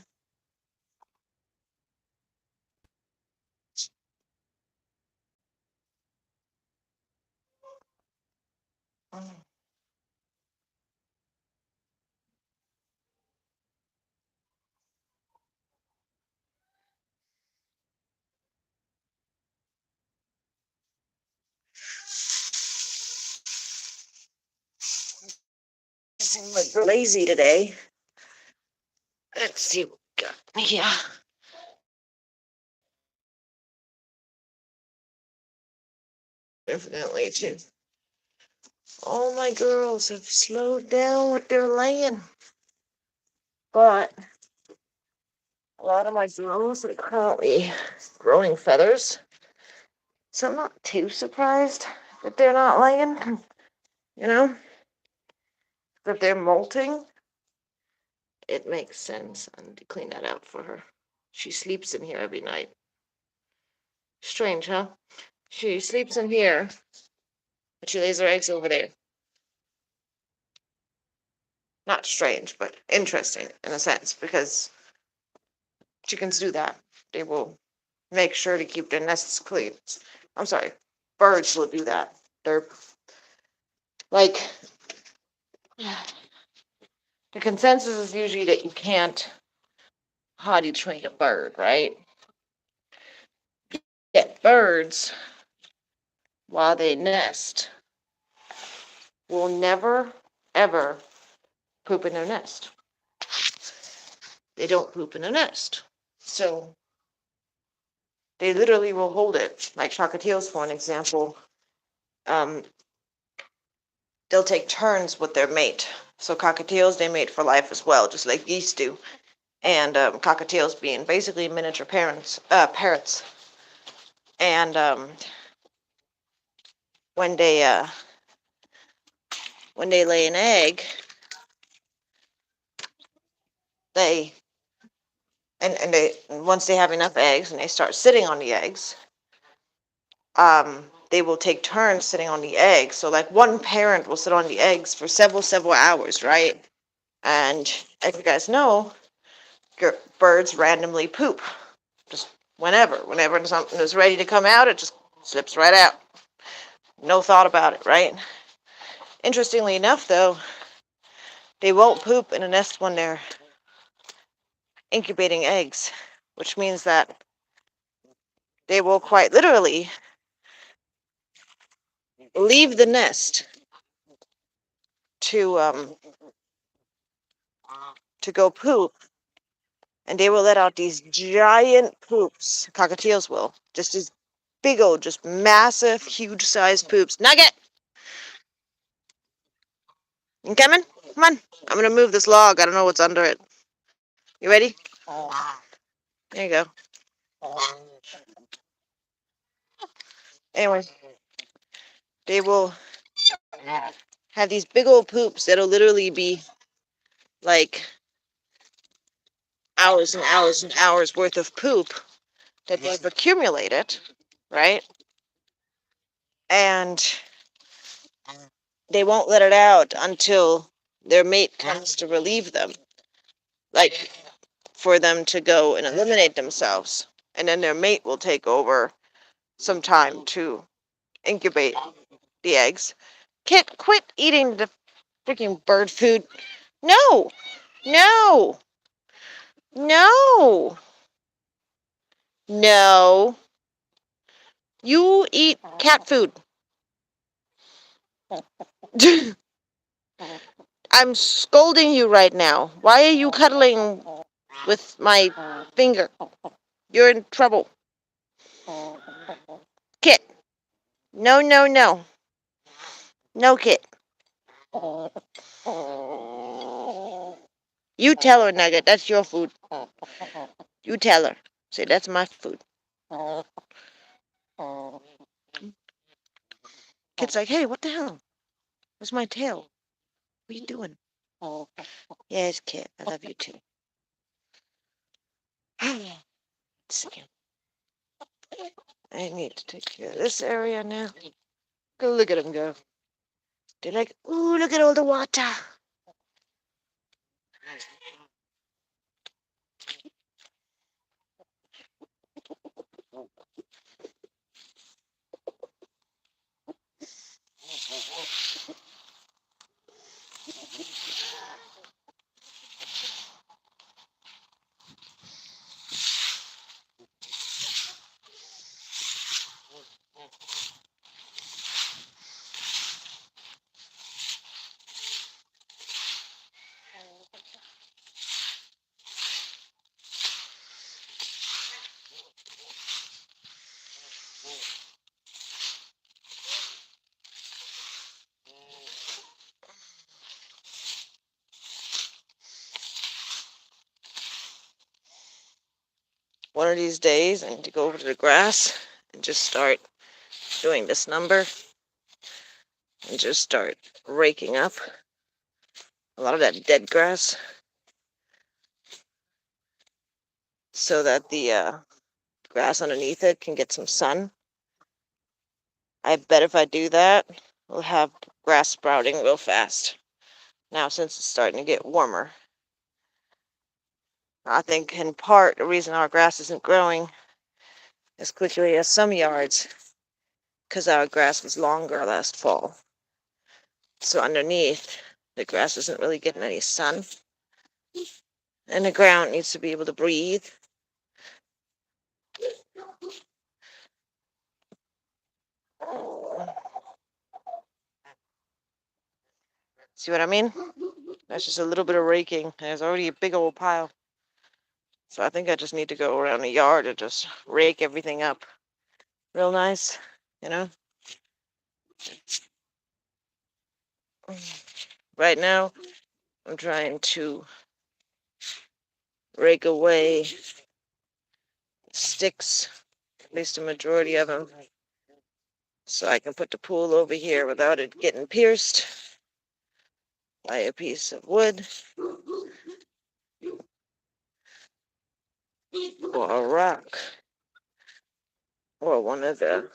I'm lazy today. Let's see what we got. Yeah. Evidently, too. All my girls have slowed down with their laying. But a lot of my girls are currently growing feathers. So I'm not too surprised that they're not laying. You know? That they're molting. It makes sense. I need to clean that out for her. She sleeps in here every night. Strange, huh? She sleeps in here, but she lays her eggs over there. Not strange, but interesting in a sense, because chickens do that. They will make sure to keep their nests clean. I'm sorry, birds will do that. They're like, the consensus is usually that you can't potty train a bird, right? Yet birds, while they nest, will never, ever poop in their nest. They don't poop in a nest. So they literally will hold it. Like cockatiels, for an example, they'll take turns with their mate. So cockatiels, they mate for life as well, just like geese do. And cockatiels being basically miniature parrots. And when they lay an egg, they and they once they have enough eggs and they start sitting on the eggs, they will take turns sitting on the eggs. So like one parent will sit on the eggs for several hours, right? And as you guys know, birds randomly poop just whenever something is ready to come out, it just slips right out. No thought about it, right? Interestingly enough, though, they won't poop in a nest when they're incubating eggs, which means that they will quite literally leave the nest to go poop, and they will let out these giant poops. Cockatiels will. Just these big old, just massive, huge sized poops. Nugget! You coming? Come on. I'm gonna move this log. I don't know what's under it. You ready? There you go. Anyway, they will have these big old poops that'll literally be like hours and hours and hours worth of poop that they've accumulated, right? And they won't let it out until their mate comes to relieve them, like for them to go and eliminate themselves. And then their mate will take over some time to incubate the eggs. Kit, quit eating the freaking bird food. No, no, no, no. You eat cat food. I'm scolding you right now. Why are you cuddling with my finger? You're in trouble. Kit. No, no, no. No, Kit. You tell her, Nugget. That's your food. You tell her. Say, that's my food. Kit's like, hey, what the hell? Where's my tail? What are you doing? Yes, Kit. I love you too. I need to take care of this area now. Go look at him go. They're like, ooh, look at all the water. One of these days, I need to go over to the grass and just start doing this number and just start raking up a lot of that dead grass so that the grass underneath it can get some sun. I bet if I do that, we'll have grass sprouting real fast. Now, since it's starting to get warmer, I think in part the reason our grass isn't growing as quickly as some yards because our grass was longer last fall. So underneath, the grass isn't really getting any sun. And the ground needs to be able to breathe. See what I mean? That's just a little bit of raking. There's already a big old pile. So I think I just need to go around the yard and just rake everything up real nice, you know? Right now, I'm trying to rake away sticks, at least a majority of them, so I can put the pool over here without it getting pierced by a piece of wood or a rock or one of the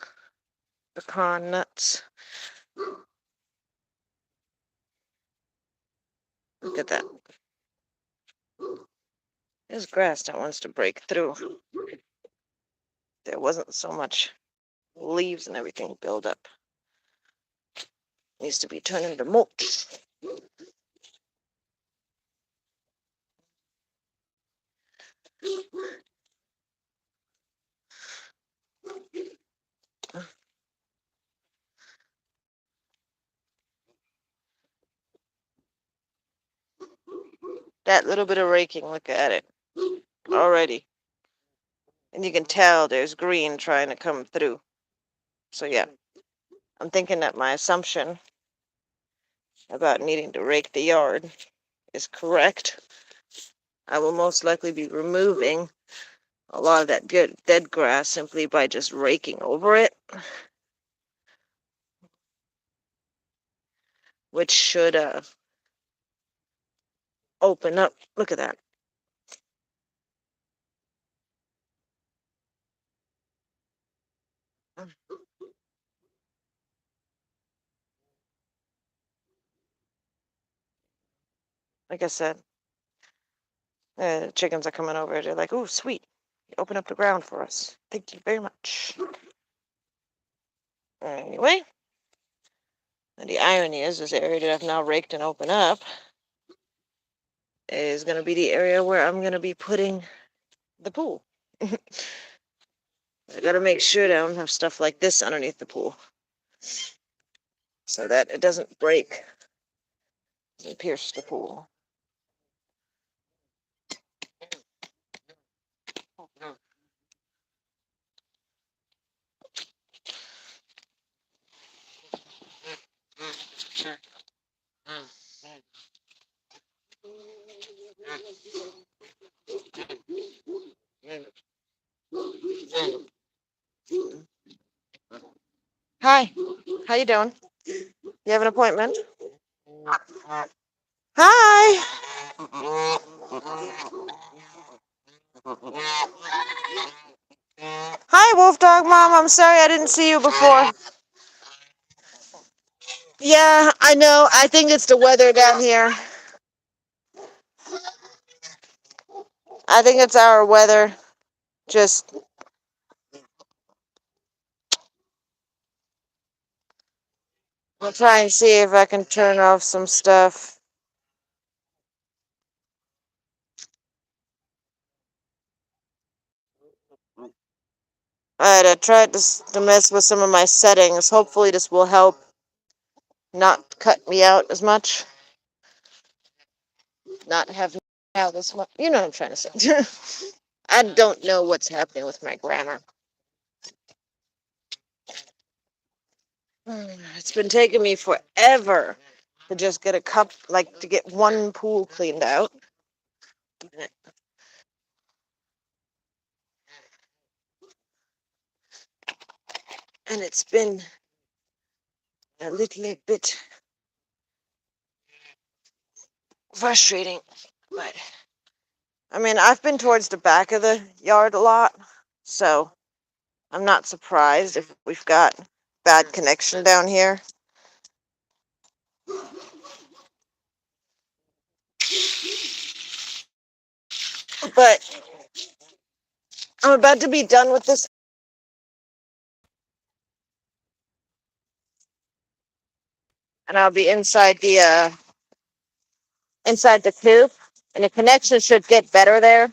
pecan nuts. Look at that. There's grass that wants to break through. There wasn't so much leaves and everything build up. Needs to be turned into mulch. That little bit of raking, look at it already. And you can tell there's green trying to come through. So yeah, I'm thinking that my assumption about needing to rake the yard is correct. I will most likely be removing a lot of that good dead grass simply by just raking over it, which should open up. Look at that. Like I said, chickens are coming over. They're like, "Oh, sweet. You open up the ground for us. Thank you very much." Anyway, and the irony is this area that I've now raked and opened up is going to be the area where I'm going to be putting the pool. I got to make sure that I don't have stuff like this underneath the pool so that it doesn't break and pierce the pool. Hi, how you doing? You have an appointment? Hi. Hi, Wolf Dog Mom. I'm sorry I didn't see you before. Yeah, I know. I think it's the weather down here. I think it's our weather. Just I'll try and see if I can turn off some stuff. Alright, I tried to mess with some of my settings. Hopefully this will help not cut me out as much. Not have out as much. You know what I'm trying to say. I don't know what's happening with my grammar. It's been taking me forever to just get a cup, like to get one pool cleaned out. And it's been a little bit frustrating, but I mean, I've been towards the back of the yard a lot, so I'm not surprised if we've got bad connection down here. But I'm about to be done with this, and I'll be inside the coop, and the connection should get better there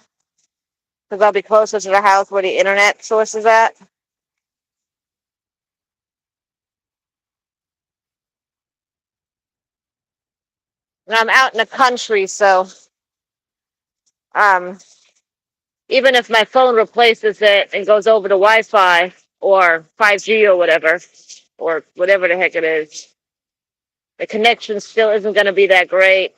because I'll be closer to the house where the internet source is at. And I'm out in the country, so um, even if my phone replaces it and goes over to Wi-Fi or 5G or whatever the heck it is, the connection still isn't going to be that great.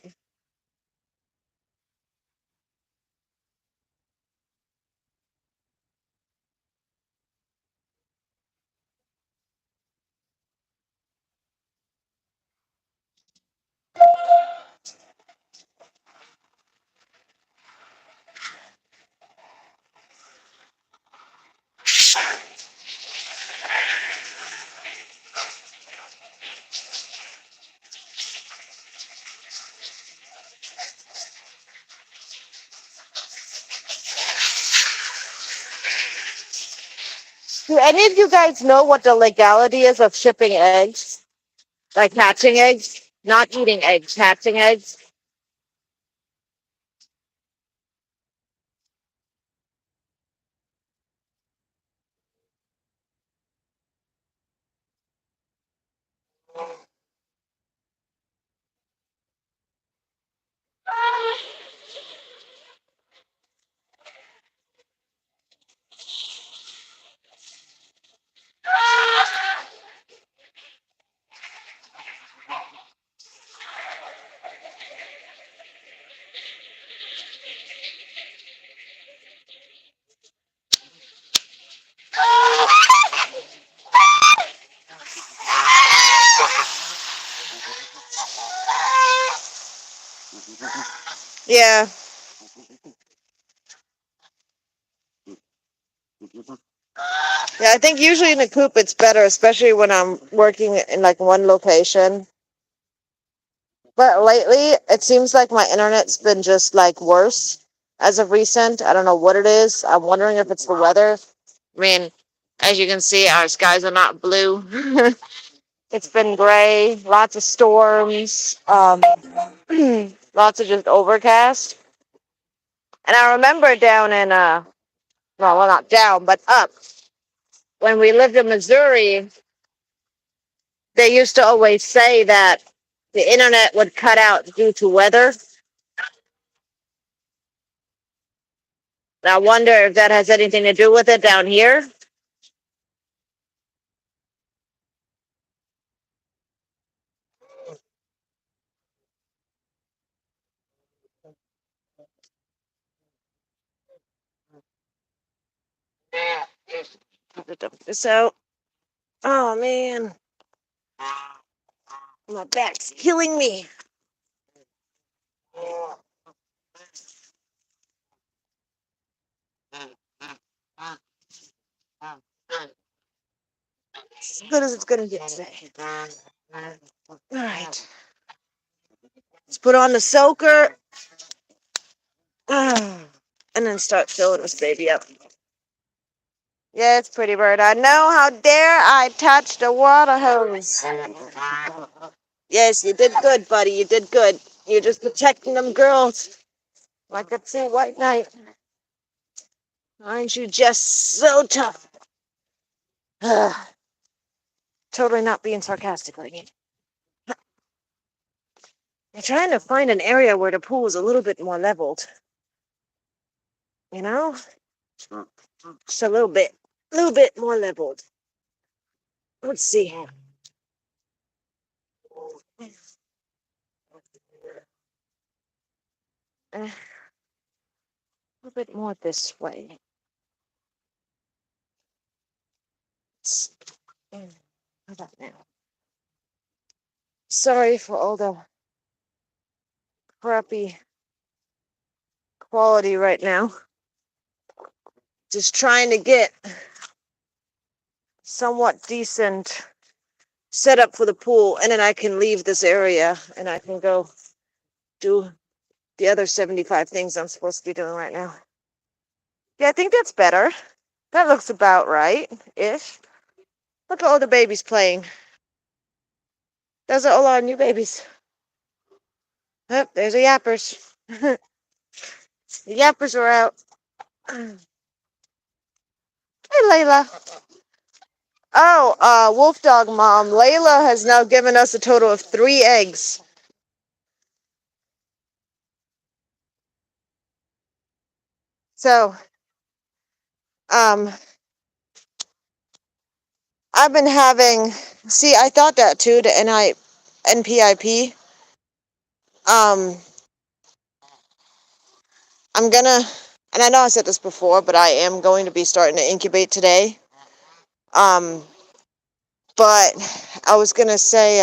Do any of you guys know what the legality is of shipping eggs? Like hatching eggs? Not eating eggs, hatching eggs? Yeah. Yeah, I think usually in a coop it's better, especially when I'm working in like one location. But lately, it seems like my internet's been just like worse as of recent. I don't know what it is. I'm wondering if it's the weather. I mean, as you can see, our skies are not blue. It's been gray, lots of storms, lots of just overcast. And I remember down in, well, not down, but up, when we lived in Missouri, they used to always say that the internet would cut out due to weather. And I wonder if that has anything to do with it down here. Dump this out. Oh man, my back's killing me. As good as it's gonna get today. All right, let's put on the soaker, and then start filling this baby up. Yeah, it's pretty bird. I know. How dare I touch the water hose? Yes, you did good, buddy. You did good. You're just protecting them girls like a true white knight. Aren't you just so tough? Totally not being sarcastic like you. I'm trying to find an area where the pool is a little bit more leveled. You know? Just a little bit. A little bit more leveled. Let's see. A little bit more this way. How about now? Sorry for all the crappy quality right now. Just trying to get somewhat decent setup for the pool, and then I can leave this area and I can go do the other 75 things I'm supposed to be doing right now. Yeah, I think that's better. That looks about right ish. Look at all the babies playing. Those are all our new babies. Oh, there's the yappers. The yappers are out. Hey, Layla. Oh, wolf dog mom. Layla has now given us a total of 3 eggs. So, um, I've been having. See, I thought that too. The NPIP. Um, I'm gonna, and I know I said this before, but I am going to be starting to incubate today. Um, but I was gonna say,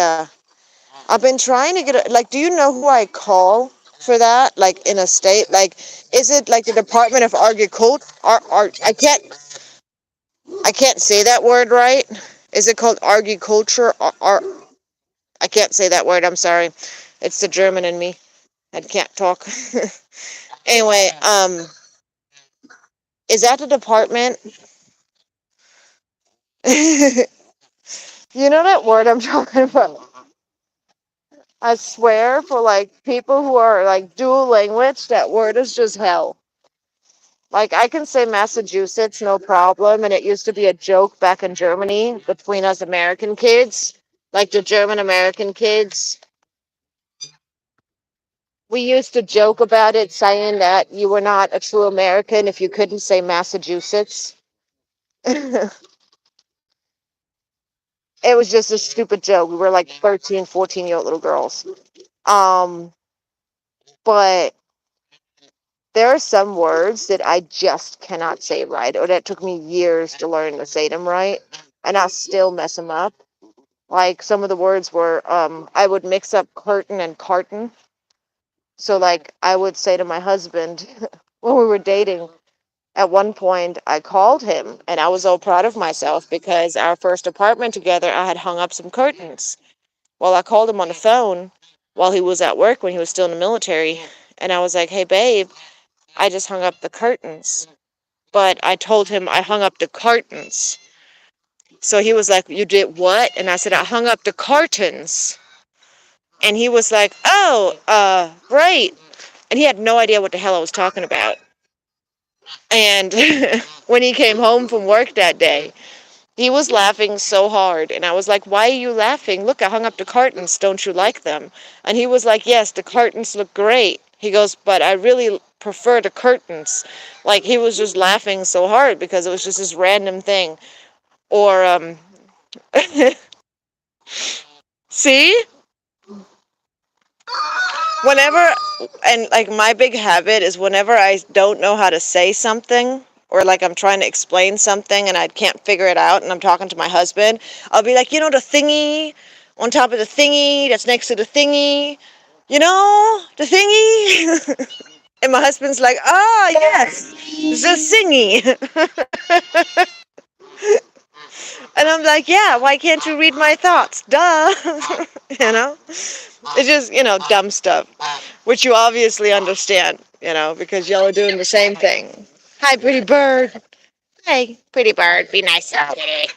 I've been trying to get, like, do you know who I call for that? Like, in a state? Like, is it like the Department of Agriculture? I can't say that word right. Is it called agriculture? I can't say that word. I'm sorry. It's the German in me. I can't talk. Anyway, is that the department? You know that word I'm talking about? I swear, for like people who are like dual language, that word is just hell. Like, I can say Massachusetts, no problem, and it used to be a joke back in Germany between us American kids, like the German American kids. We used to joke about it, saying that you were not a true American if you couldn't say Massachusetts. It was just a stupid joke. We were like 13, 14-year-old little girls. Um, but there are some words that I just cannot say right, or that took me years to learn to say them right, and I still mess them up. Like, some of the words were, I would mix up curtain and carton. So, like, I would say to my husband when we were dating, at one point, I called him and I was all proud of myself because our first apartment together, I had hung up some curtains. Well, I called him on the phone while he was at work when he was still in the military. And I was like, hey, babe, I just hung up the curtains. But I told him I hung up the cartons. So he was like, you did what? And I said, I hung up the cartons. And he was like, oh, right. And he had no idea what the hell I was talking about. And when he came home from work that day, he was laughing so hard. And I was like, why are you laughing? Look, I hung up the curtains. Don't you like them? And he was like, yes, the curtains look great. He goes, but I really prefer the curtains. Like, he was just laughing so hard because it was just this random thing. Or, see? Whenever, and like my big habit is whenever I don't know how to say something, or like I'm trying to explain something and I can't figure it out and I'm talking to my husband, I'll be like, you know, the thingy on top of the thingy that's next to the thingy, you know, the thingy. And my husband's like, oh, yes, the thingy. And I'm like, yeah, why can't you read my thoughts? Duh. You know? It's just, dumb stuff, which you obviously understand, because y'all are doing the same thing. Hi, pretty bird. Hey, pretty bird. Be nice to the kitty.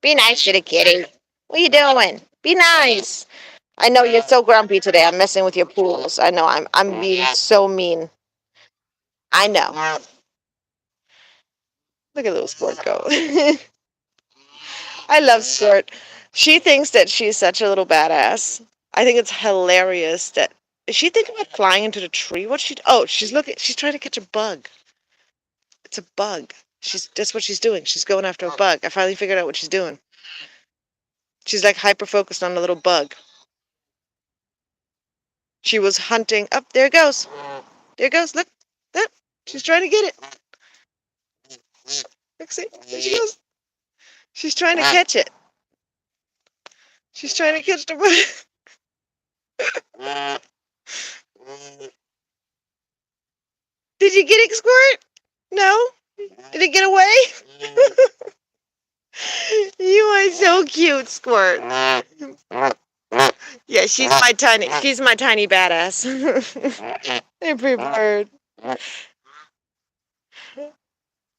Be nice to the kitty. What are you doing? Be nice. I know you're so grumpy today. I'm messing with your pools. I know I'm being so mean. I know. Look at little Sport go. I love Skirt. She thinks that she's such a little badass. I think it's hilarious that is she thinking about flying into the tree? What's she? Oh, she's trying to catch a bug. It's a bug. That's what she's doing. She's going after a bug. I finally figured out what she's doing. She's like hyper focused on the little bug. She was hunting. Up there it goes. There it goes. Look. Look. She's trying to get it. Look, see? There she goes. She's trying to catch it. She's trying to catch the bug. Did you get it, Squirt? No? Did it get away? You are so cute, Squirt. Yeah, she's my tiny badass. Every bird.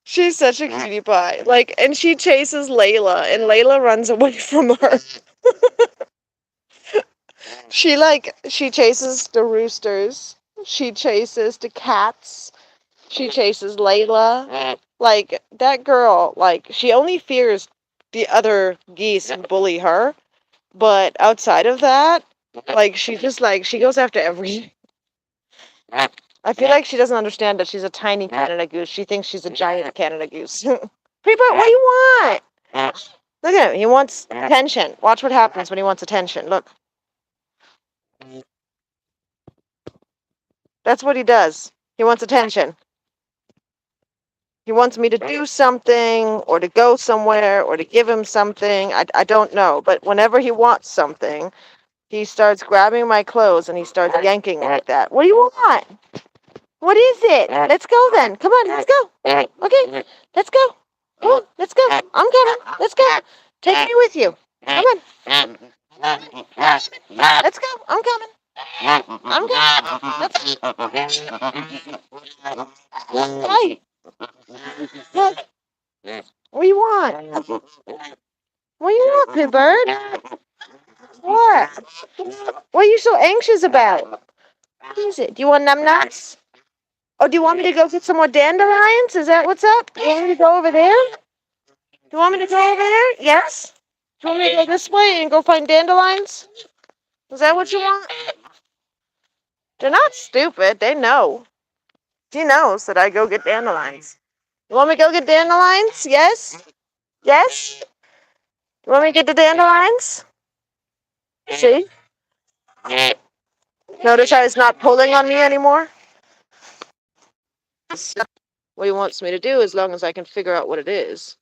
She's such a cutie pie. Like, and she chases Layla, and Layla runs away from her. She chases the roosters. She chases the cats. She chases Layla. Like, that girl, like, she only fears the other geese and bully her. But outside of that, like, she goes after everything. I feel like she doesn't understand that she's a tiny Canada goose. She thinks she's a giant Canada goose. Creeper, what do you want? Look at him. He wants attention. Watch what happens when he wants attention. Look. That's what he does. He wants attention. He wants me to do something or to go somewhere or to give him something. I don't know. But whenever he wants something, he starts grabbing my clothes and he starts yanking like that. What do you want? What is it? Let's go then. Come on, let's go. Okay, let's go. Come on, let's go. I'm coming. Let's go. Take me with you. Come on. Let's go. I'm coming. I'm coming. Let's go. Hey, look. What do you want? What do you want, Pooh Bird? What? What are you so anxious about? What is it? Do you want nuts? Oh, do you want me to go get some more dandelions? Is that what's up? Do you want me to go over there? Do you want me to go over there? Yes? Do you want me to go this way and go find dandelions? Is that what you want? They're not stupid. They know. She knows that I go get dandelions. You want me to go get dandelions? Yes? Yes? You want me to get the dandelions? See? Notice how he's not pulling on me anymore? What he wants me to do as long as I can figure out what it is.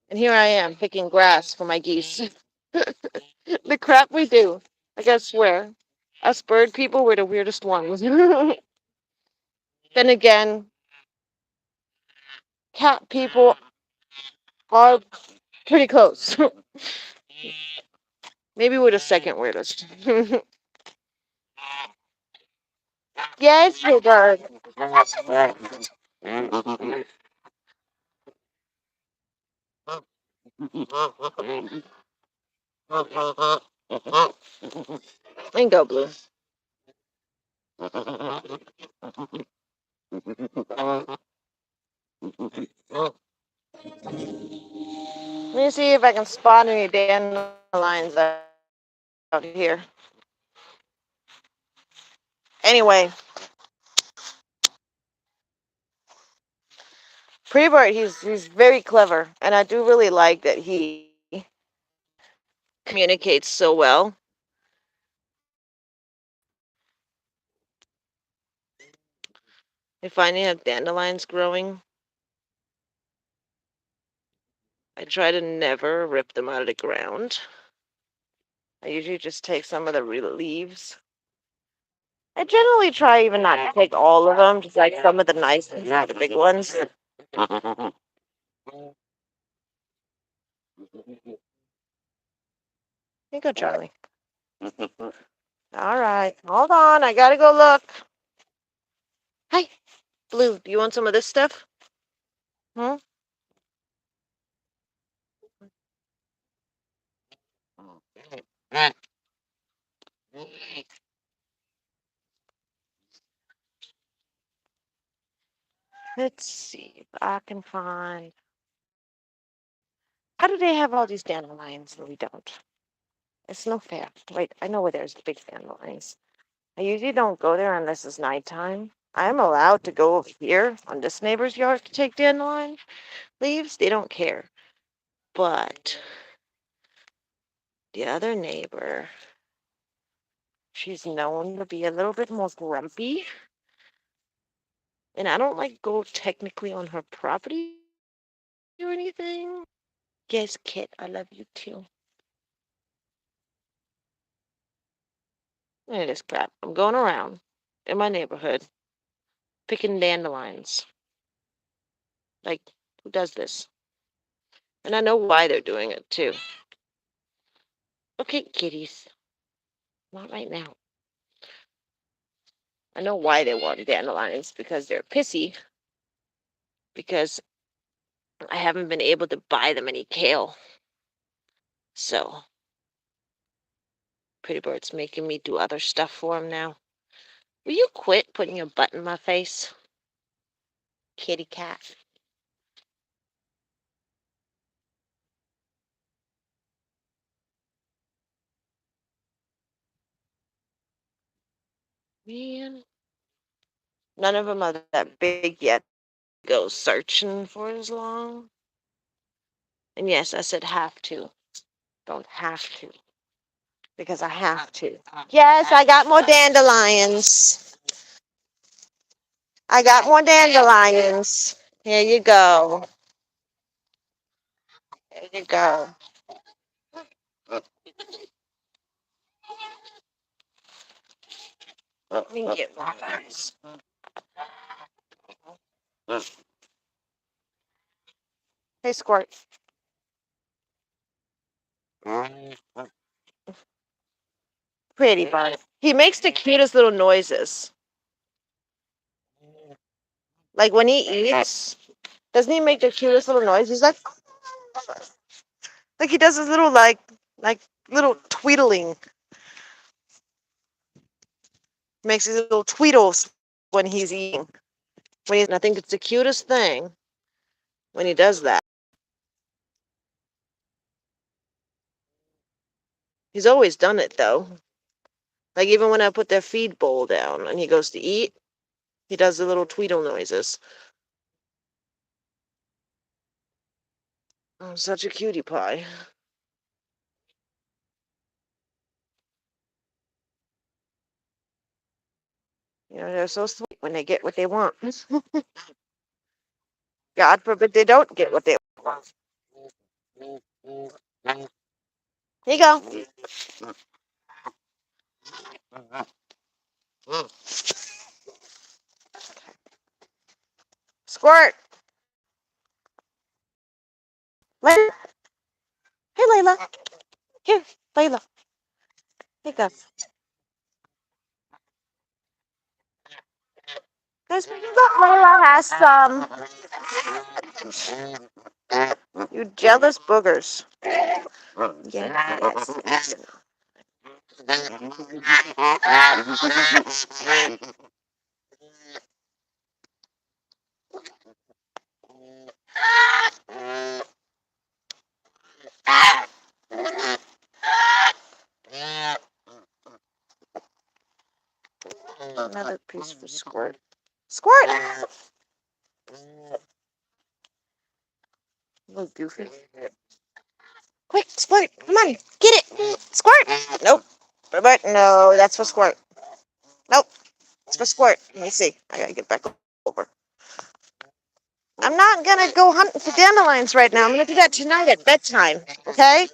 And here I am picking grass for my geese. The crap we do. Like, I swear. Us bird people were the weirdest ones. Then again, cat people are pretty close. Maybe we're the second weirdest. Yes, you bird. And go, Blue. Let me see if I can spot any dandelions out here. Anyway, Pretty Bird, he's very clever, and I do really like that he communicates so well. If I have dandelions growing, I try to never rip them out of the ground. I usually just take some of the leaves. I generally try even not to take all of them, just like some of the nice ones, the big ones. Here you go, Charlie. All right, hold on. I gotta go look. Hi, Blue. Do you want some of this stuff? Hmm? Let's see if I can find. How do they have all these dandelions and we don't? It's no fair. Wait, I know where there's big dandelions. I usually don't go there unless it's nighttime. I'm allowed to go over here on this neighbor's yard to take dandelion leaves. They don't care. But the other neighbor, she's known to be a little bit more grumpy. And I don't like go technically on her property or anything. Yes, Kit, I love you too. Look at this crap. I'm going around in my neighborhood picking dandelions. Like, who does this? And I know why they're doing it too. Okay, kitties. Not right now. I know why they want dandelions, because they're pissy. Because I haven't been able to buy them any kale. So, Pretty Bird's making me do other stuff for him now. Will you quit putting your butt in my face? Kitty cat. Man. None of them are that big yet. Go searching for as long. And yes, I said have to. Don't have to. Because I have to. Yes, I got more dandelions. I got more dandelions. Here you go. There you go. Let me get one of those. Hey, Squirt. Pretty Bird. He makes the cutest little noises. Like when he eats, doesn't he make the cutest little noise? He's like he does his little like little tweedling. Makes these little tweedles when he's eating. And I think it's the cutest thing when he does that. He's always done it though. Like even when I put their feed bowl down and he goes to eat, he does the little tweedle noises. Oh, such a cutie pie. You know, they're so sweet when they get what they want. God forbid they don't get what they want. Here you go. Squirt. Layla. Hey, Layla. Here, Layla. Here you go. Guys, Layla has some. You jealous boogers. Yes. Another piece for Squirt. Squirt! Little goofy. Quick, Squirt! Come on, get it! Squirt! Nope. But no, that's for Squirt. Nope, it's for Squirt. Let me see. I gotta get back over. I'm not gonna go hunting for dandelions right now. I'm gonna do that tonight at bedtime. Okay?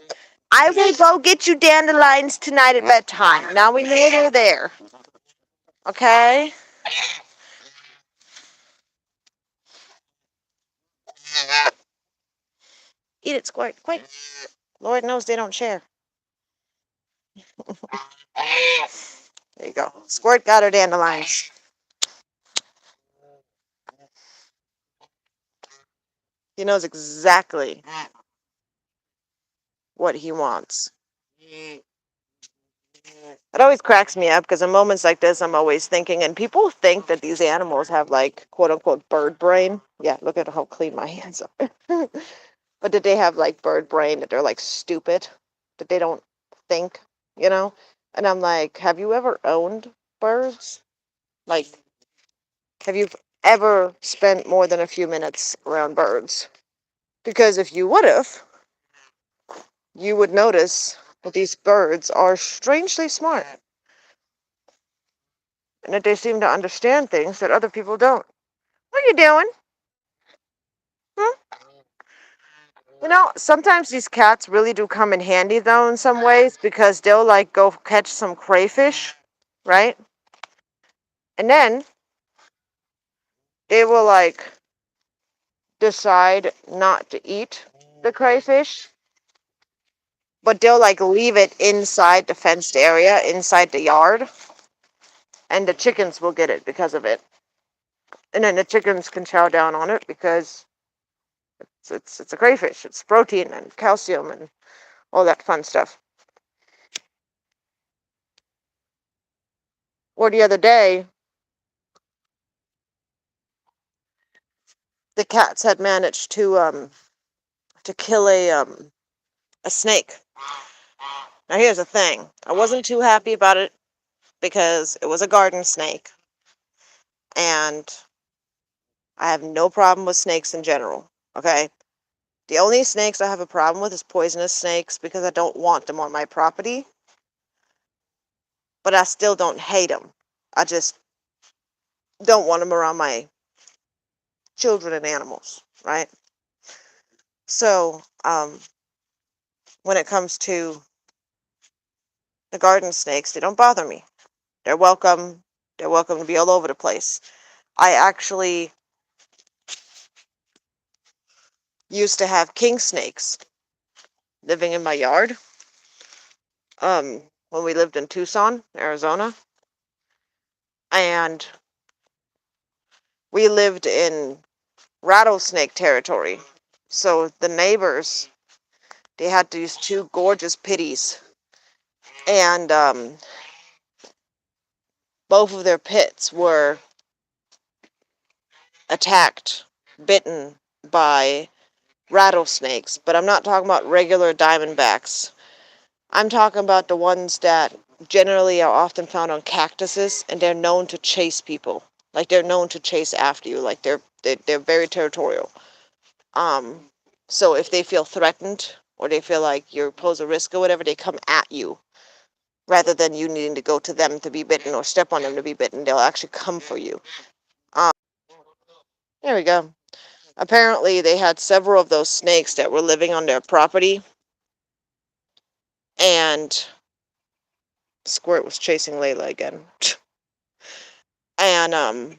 I will go get you dandelions tonight at bedtime. Now we know they're there. Okay? Eat it, Squirt. Quick. Lord knows they don't share. There you go. Squirt got her dandelions. He knows exactly what he wants. It always cracks me up because in moments like this, I'm always thinking, and people think that these animals have like quote unquote bird brain. Yeah, look at how clean my hands are. But did they have like bird brain that they're like stupid, that they don't think, you know? And I'm like, have you ever owned birds? Like, have you ever spent more than a few minutes around birds? Because if you would have, you would notice that these birds are strangely smart and that they seem to understand things that other people don't. What are you doing? Hmm? You know, sometimes these cats really do come in handy though in some ways because they'll like go catch some crayfish, right? And then they will like decide not to eat the crayfish, but they'll like leave it inside the fenced area, inside the yard, and the chickens will get it because of it. And then the chickens can chow down on it because it's a crayfish. It's protein and calcium and all that fun stuff. Or the other day, the cats had managed to kill a snake. Now here's the thing. I wasn't too happy about it because it was a garden snake. And I have no problem with snakes in general. Okay? The only snakes I have a problem with is poisonous snakes because I don't want them on my property. But I still don't hate them. I just don't want them around my children and animals, right? So, when it comes to the garden snakes, they don't bother me. They're welcome. They're welcome to be all over the place. I actually used to have king snakes living in my yard. When we lived in Tucson, Arizona, and we lived in rattlesnake territory. So the neighbors, they had these two gorgeous pitties, and both of their pits were attacked, bitten by rattlesnakes. But I'm not talking about regular diamondbacks. I'm talking about the ones that generally are often found on cactuses, and they're known to chase people. Like they're known to chase after you. Like they're very territorial. Um, so if they feel threatened or they feel like you pose a risk or whatever, they come at you rather than you needing to go to them to be bitten or step on them to be bitten. They'll actually come for you. Um, there we go. Apparently, they had several of those snakes that were living on their property, and Squirt was chasing Layla again. And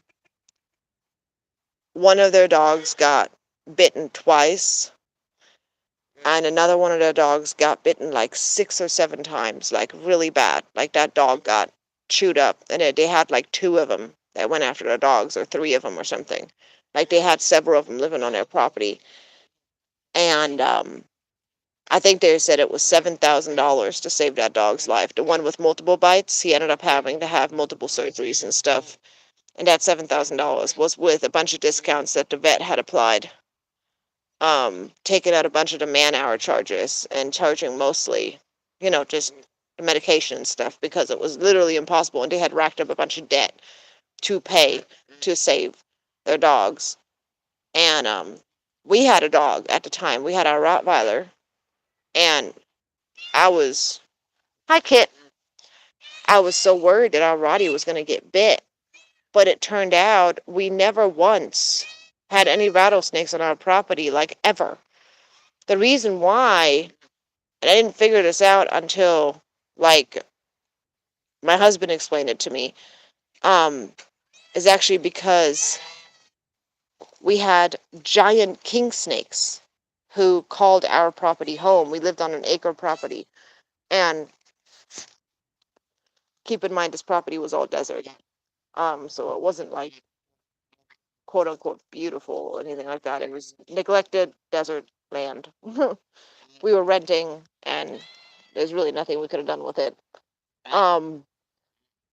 one of their dogs got bitten twice, and another one of their dogs got bitten like 6 or 7 times, like really bad. Like that dog got chewed up, and they had like 2 of them that went after their dogs, or 3 of them or something. Like they had several of them living on their property, and I think they said it was $7,000 to save that dog's life. The one with multiple bites, he ended up having to have multiple surgeries and stuff. And that $7,000 was with a bunch of discounts that the vet had applied, taking out a bunch of the man-hour charges and charging mostly, just the medication and stuff, because it was literally impossible, and they had racked up a bunch of debt to pay to save their dogs. And we had a dog at the time. We had our Rottweiler, and I was, hi Kit, I was so worried that our Rottie was going to get bit. But it turned out we never once had any rattlesnakes on our property, like ever. The reason why, and I didn't figure this out until like my husband explained it to me, is actually because we had giant king snakes who called our property home. We lived on an acre property, and keep in mind this property was all desert. So it wasn't like quote unquote beautiful or anything like that. It was neglected desert land. We were renting, and there's really nothing we could have done with it.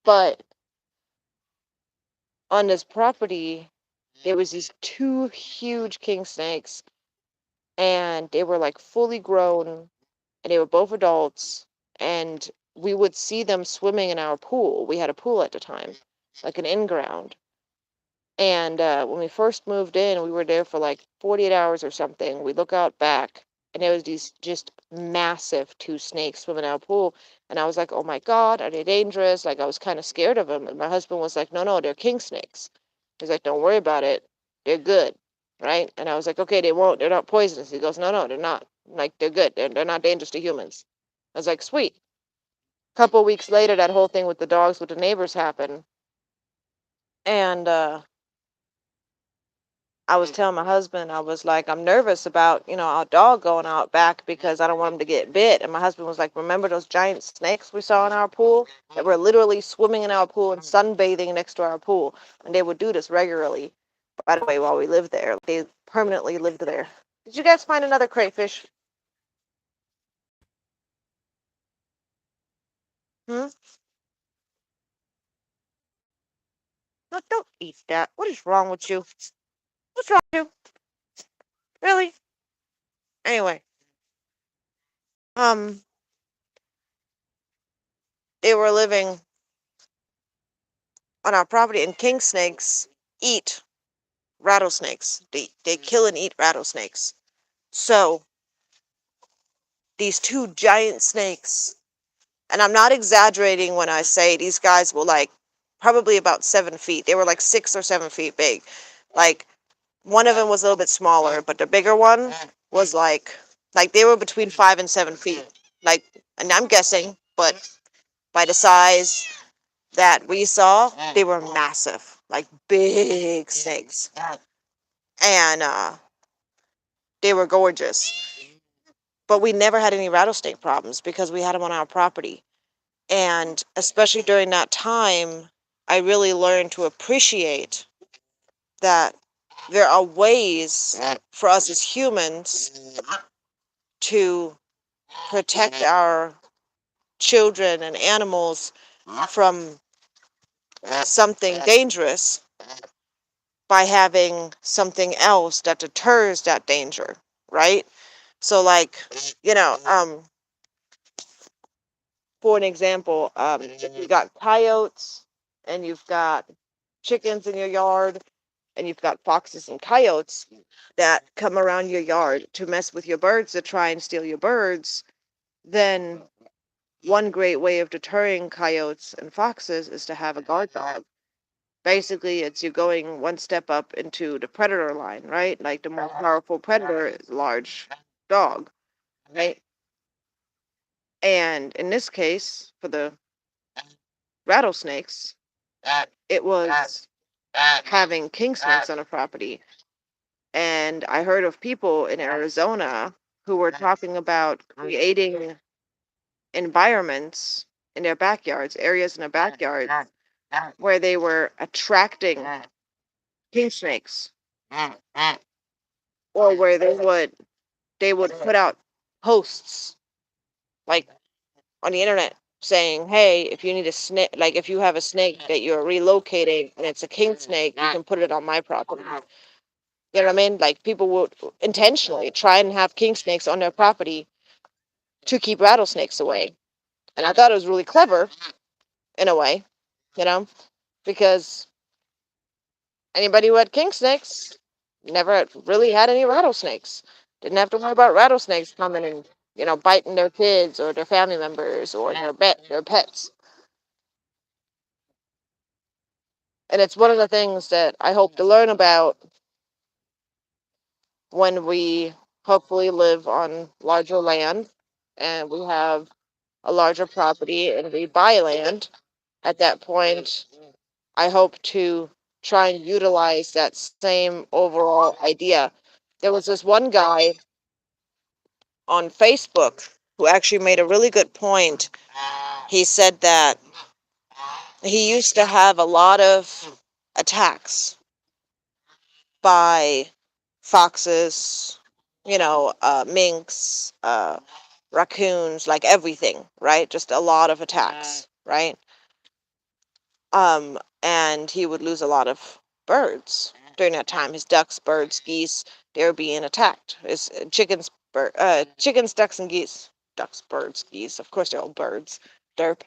But on this property, there was these 2 huge king snakes, and they were like fully grown, and they were both adults, and we would see them swimming in our pool. We had a pool at the time, like an in-ground. And when we first moved in, we were there for like 48 hours or something. We look out back, and there was these just massive 2 snakes swimming in our pool. And I was like, oh my God, are they dangerous? Like, I was kind of scared of them. And my husband was like, no, they're king snakes. He's like, don't worry about it. They're good. Right? And I was like, okay, they're not poisonous. He goes, no, they're not. Like, they're good. They're not dangerous to humans. I was like, sweet. A couple of weeks later, that whole thing with the dogs with the neighbors happened. And I was telling my husband, I was like, I'm nervous about, our dog going out back because I don't want him to get bit. And my husband was like, remember those giant snakes we saw in our pool that were literally swimming in our pool and sunbathing next to our pool? And they would do this regularly, by the way, while we lived there. They permanently lived there. Did you guys find another crayfish? Hmm? No, don't eat that. What is wrong with you? What's wrong with you? Really? Anyway, um, they were living on our property, and king snakes eat rattlesnakes. They kill and eat rattlesnakes. So these 2 giant snakes, and I'm not exaggerating when I say these guys were like probably about 7 feet. They were like 6 or 7 feet big. Like one of them was a little bit smaller, but the bigger one was like they were between 5 and 7 feet. Like, and I'm guessing, but by the size that we saw, they were massive, like big snakes, and they were gorgeous. But we never had any rattlesnake problems because we had them on our property. And especially during that time, I really learned to appreciate that there are ways for us as humans to protect our children and animals from something dangerous by having something else that deters that danger, right? So, like, you know, for an example, you've got coyotes, and you've got chickens in your yard, and you've got foxes and coyotes that come around your yard to mess with your birds, to try and steal your birds. Then one great way of deterring coyotes and foxes is to have a guard dog. Basically, it's you going one step up into the predator line, right? Like the more powerful predator is a large dog, right? And in this case, for the rattlesnakes, it was having king snakes on a property. And I heard of people in Arizona who were talking about creating environments in their backyards, areas in their backyards, where they were attracting king snakes, or where they would put out posts like on the internet saying, "Hey, if you need a snake, like if you have a snake that you're relocating and it's a king snake, you can put it on my property." You know what I mean? Like people would intentionally try and have king snakes on their property to keep rattlesnakes away. And I thought it was really clever in a way, you know, because anybody who had king snakes never really had any rattlesnakes. Didn't have to worry about rattlesnakes coming and, biting their kids or their family members or their pets. And it's one of the things that I hope to learn about when we hopefully live on larger land and we have a larger property and we buy land. At that point, I hope to try and utilize that same overall idea. There was this one guy on Facebook who actually made a really good point. He said that he used to have a lot of attacks by foxes, minks, raccoons, like everything, right? Just a lot of attacks, right? And he would lose a lot of birds during that time. His ducks, birds, geese, they were being attacked. His chickens, ducks, and geese. Ducks, birds, geese. Of course, they're all birds. Derp.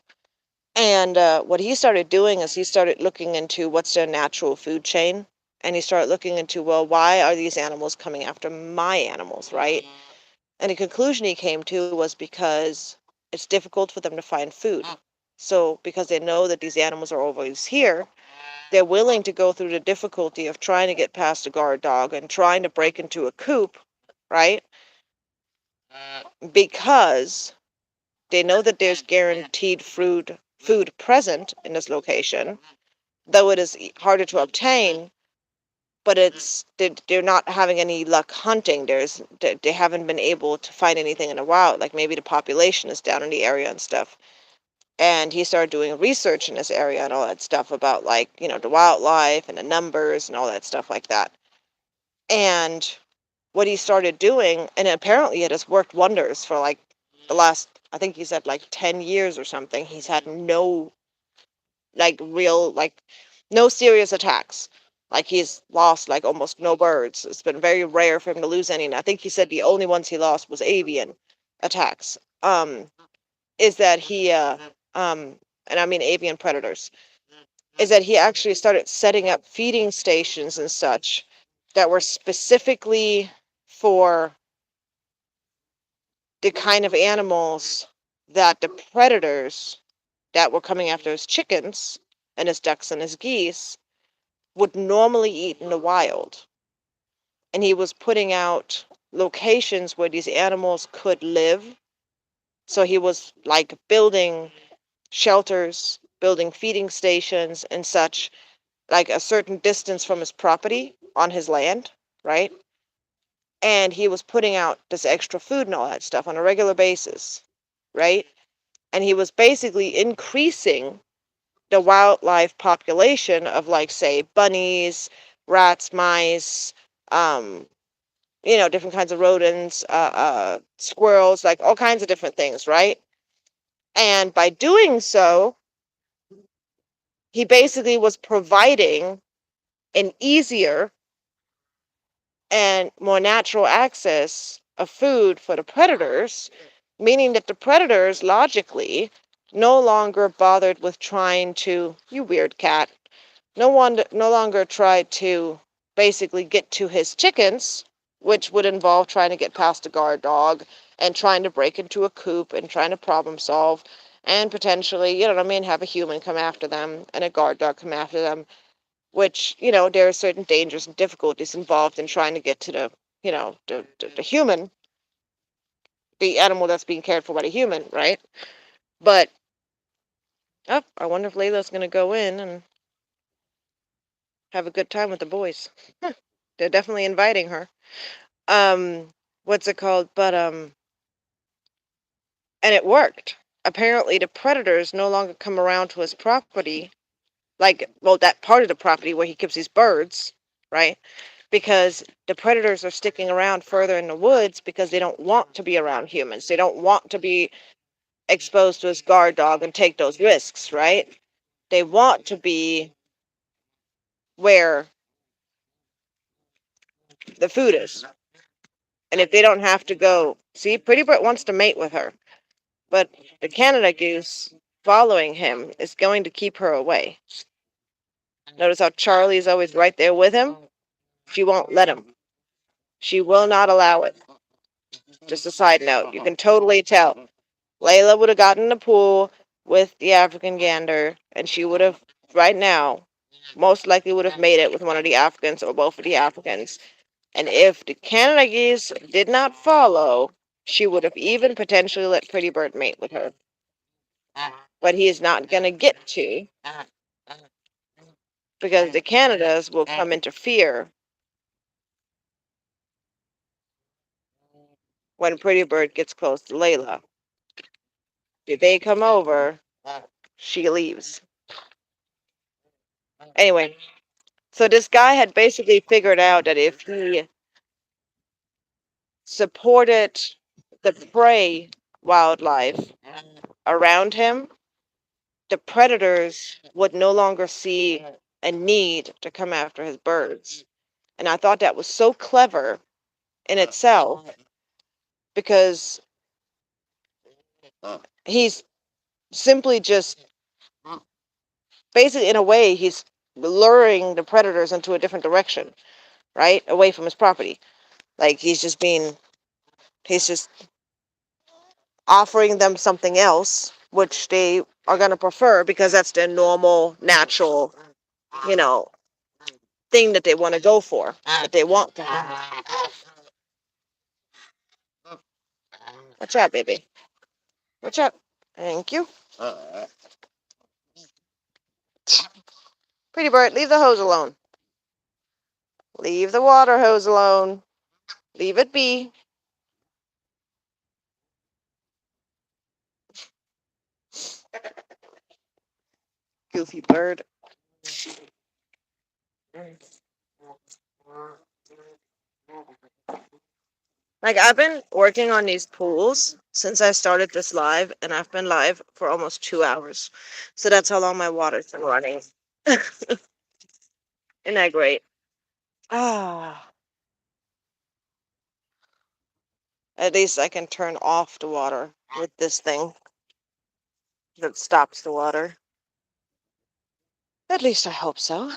And what he started doing is he started looking into what's their natural food chain. And he started looking into, well, why are these animals coming after my animals, right? And the conclusion he came to was because it's difficult for them to find food. So, because they know that these animals are always here, they're willing to go through the difficulty of trying to get past a guard dog and trying to break into a coop, right? Because they know that there's guaranteed food present in this location, though it is harder to obtain. But they're not having any luck hunting. They haven't been able to find anything in a while. Like maybe the population is down in the area and stuff. And he started doing research in this area and all that stuff about like the wildlife and the numbers and all that stuff like that. And what he started doing, and apparently it has worked wonders for like the last, I think he said like 10 years or something. He's had no like real like no serious attacks. Like he's lost like almost no birds. It's been very rare for him to lose any. And I think he said the only ones he lost was avian attacks. Is that he and I mean avian predators. Is that he actually started setting up feeding stations and such that were specifically for the kind of animals that the predators that were coming after his chickens and his ducks and his geese would normally eat in the wild. And he was putting out locations where these animals could live. So he was like building shelters, building feeding stations and such, like a certain distance from his property on his land, right? And he was putting out this extra food and all that stuff on a regular basis, right? And he was basically increasing the wildlife population of like say bunnies, rats, mice, um, different kinds of rodents, squirrels, like all kinds of different things, right? And by doing so, he basically was providing an easier and more natural access of food for the predators, meaning that the predators logically no longer bothered with trying to, you weird cat, no longer tried to basically get to his chickens, which would involve trying to get past a guard dog and trying to break into a coop and trying to problem solve and potentially, you know what I mean, have a human come after them and a guard dog come after them, which, there are certain dangers and difficulties involved in trying to get to the human. the animal that's being cared for by the human, right? But oh, I wonder if Layla's gonna go in and have a good time with the boys. They're definitely inviting her. What's it called? But and it worked. Apparently, the predators no longer come around to his property, like, well, that part of the property where he keeps his birds, right? Because the predators are sticking around further in the woods because they don't want to be around humans. They don't want to be exposed to his guard dog and take those risks, right? They want to be where the food is. And if they don't have to go, see, Pretty Bird wants to mate with her, but the Canada goose following him is going to keep her away. Notice how Charlie's always right there with him? She won't let him. She will not allow it. Just a side note, you can totally tell. Layla would have gotten in the pool with the African gander, and she would have, right now, most likely would have made it with one of the Africans or both of the Africans. And if the Canada geese did not follow, she would have even potentially let Pretty Bird mate with her. But he is not going to get to, because the Canadas will come interfere when Pretty Bird gets close to Layla. If they come over, she leaves. Anyway, so this guy had basically figured out that if he supported the prey wildlife around him, the predators would no longer see a need to come after his birds. And I thought that was so clever in itself because he's simply just basically, in a way, he's luring the predators into a different direction, right? Away from his property. Like he's just offering them something else, which they are going to prefer because that's their normal, natural, you know, thing that they want to go for, that they want to have. Watch out, baby. Watch out. Thank you. Pretty Bird, leave the hose alone. Leave the water hose alone. Leave it be. Goofy bird. Like, I've been working on these pools since I started this live, and I've been live for almost 2 hours. So that's how long my water's been running. Isn't that great? Ah, at least I can turn off the water with this thing that stops the water. At least I hope so.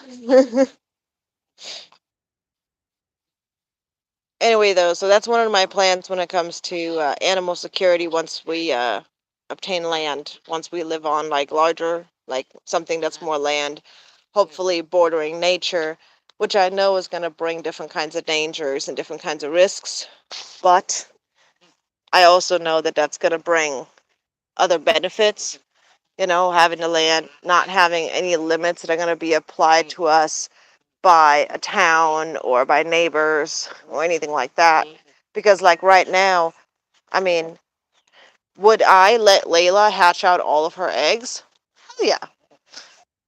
Anyway, though, so that's one of my plans when it comes to animal security once we obtain land, once we live on like larger, like something that's more land, hopefully bordering nature, which I know is going to bring different kinds of dangers and different kinds of risks. But I also know that that's going to bring other benefits, having the land, not having any limits that are going to be applied to us by a town or by neighbors or anything like that. Because, like, right now, I mean, would I let Layla hatch out all of her eggs? Hell yeah.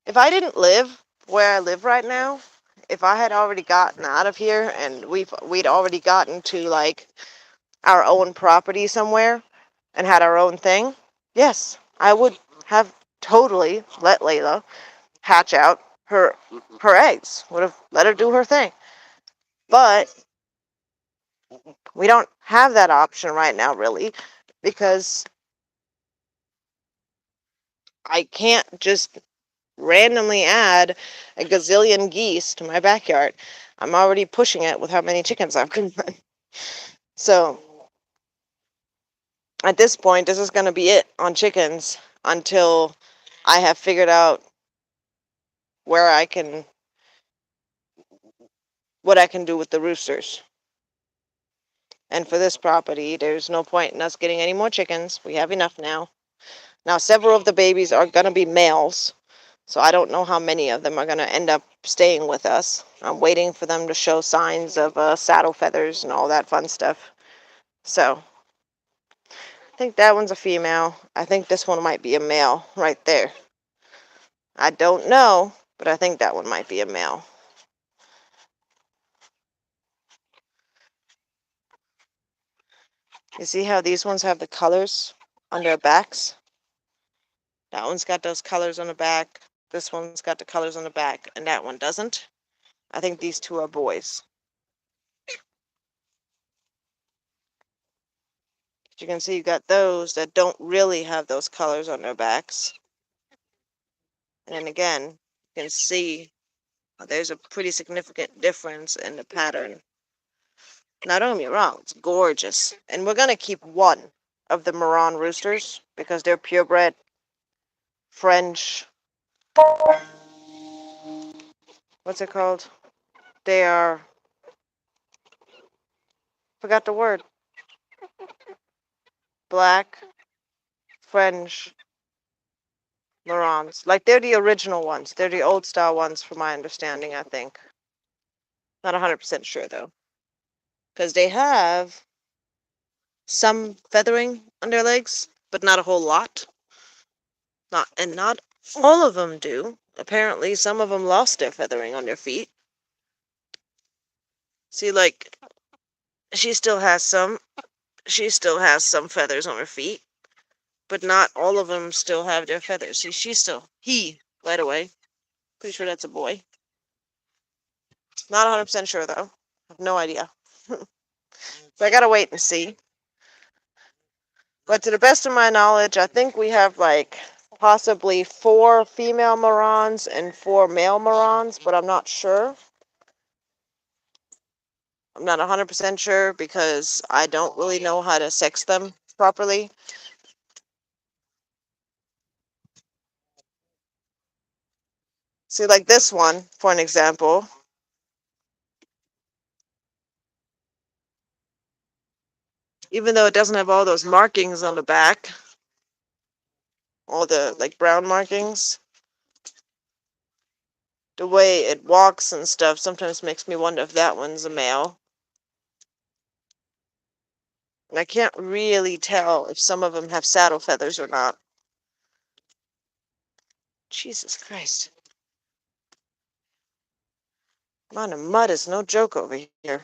If I didn't live where I live right now, if I had already gotten out of here and we'd already gotten to like our own property somewhere and had our own thing, yes, I would have totally let Layla hatch out her eggs. Would have let her do her thing. But we don't have that option right now, really, because I can't just randomly add a gazillion geese to my backyard. I'm already pushing it with how many chickens I've got. So at this point, this is going to be it on chickens until I have figured out where I can, what I can do with the roosters. And for this property, there's no point in us getting any more chickens. We have enough now. Now, several of the babies are going to be males, so I don't know how many of them are going to end up staying with us. I'm waiting for them to show signs of saddle feathers and all that fun stuff. So, I think that one's a female. I think this one might be a male right there. I don't know, but I think that one might be a male. You see how these ones have the colors on their backs? That one's got those colors on the back. This one's got the colors on the back, and that one doesn't. I think these two are boys. You can see you got those that don't really have those colors on their backs. And then again, you can see there's a pretty significant difference in the pattern. Now, don't get me wrong, it's gorgeous. And we're going to keep one of the Marron roosters because they're purebred French. What's it called? They are, forgot the word, black French Marrons. Like, they're the original ones. They're the old style ones, from my understanding, I think. Not 100% sure, though. Because they have some feathering on their legs, but not a whole lot. Not all of them do. Apparently, some of them lost their feathering on their feet. See, like, she still has some. She still has some feathers on her feet, but not all of them still have their feathers. See, by the way. Pretty sure that's a boy. Not 100% sure, though. I have no idea. So I gotta wait and see. But to the best of my knowledge, I think we have like possibly 4 female Marrons and 4 male Marrons, but I'm not sure. I'm not 100% sure because I don't really know how to sex them properly. See, like this one, for an example. Even though it doesn't have all those markings on the back, all the like brown markings, the way it walks and stuff sometimes makes me wonder if that one's a male. And I can't really tell if some of them have saddle feathers or not. Jesus Christ. Amount of mud is no joke over here.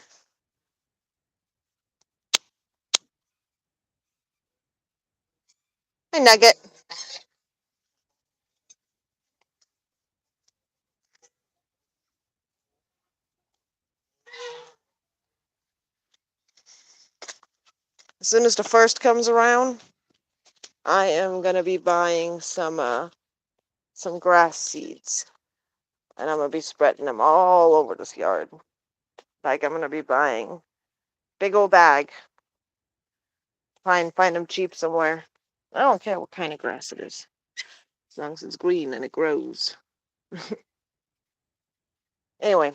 Hey, Nugget. As soon as the first comes around, I am gonna be buying some grass seeds. And I'm gonna be spreading them all over this yard. Like, I'm gonna be buying big old bag. Find them cheap somewhere. I don't care what kind of grass it is, as long as it's green and it grows. Anyway,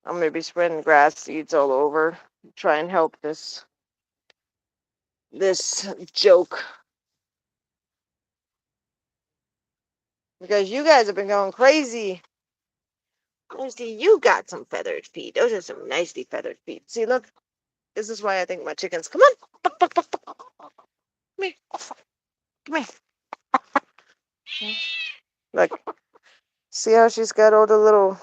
I'm gonna be spreading grass seeds all over. Try and help this joke. Because you guys have been going crazy. See, you got some feathered feet. Those are some nicely feathered feet. See, look. This is why I think my chickens. Come on. Come here. Come here. Look. See how she's got all the little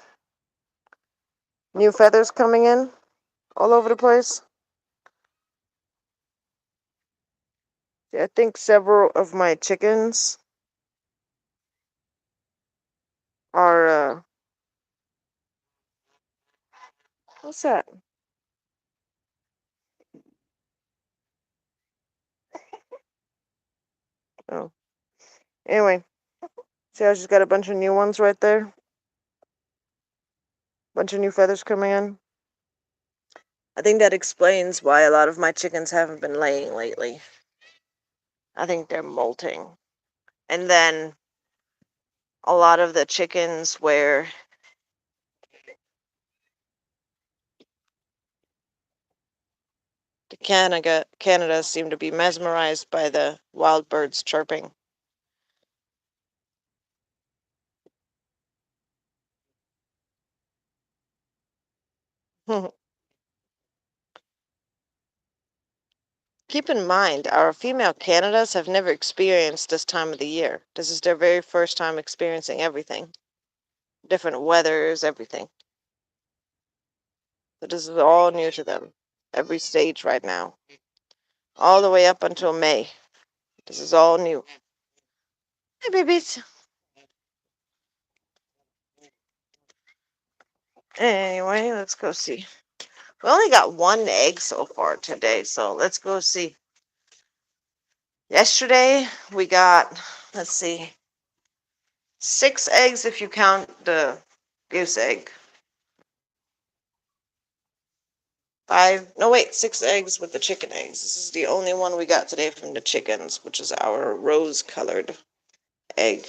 new feathers coming in all over the place? See, I think several of my chickens are, what's that? Oh. Anyway, see how she's got a bunch of new ones right there? Bunch of new feathers coming in. I think that explains why a lot of my chickens haven't been laying lately. I think they're molting. And then a lot of the chickens where Canada seem to be mesmerized by the wild birds chirping. Keep in mind, our female Canadas have never experienced this time of the year. This is their very first time experiencing everything. Different weathers, everything. So this is all new to them. Every stage right now. All the way up until May. This is all new. Hey, babies. Anyway, let's go see. We only got one egg so far today, so let's go see. Yesterday, we got, let's see, 6 eggs if you count the goose egg. 5, no wait, 6 eggs with the chicken eggs. This is the only one we got today from the chickens, which is our rose-colored egg.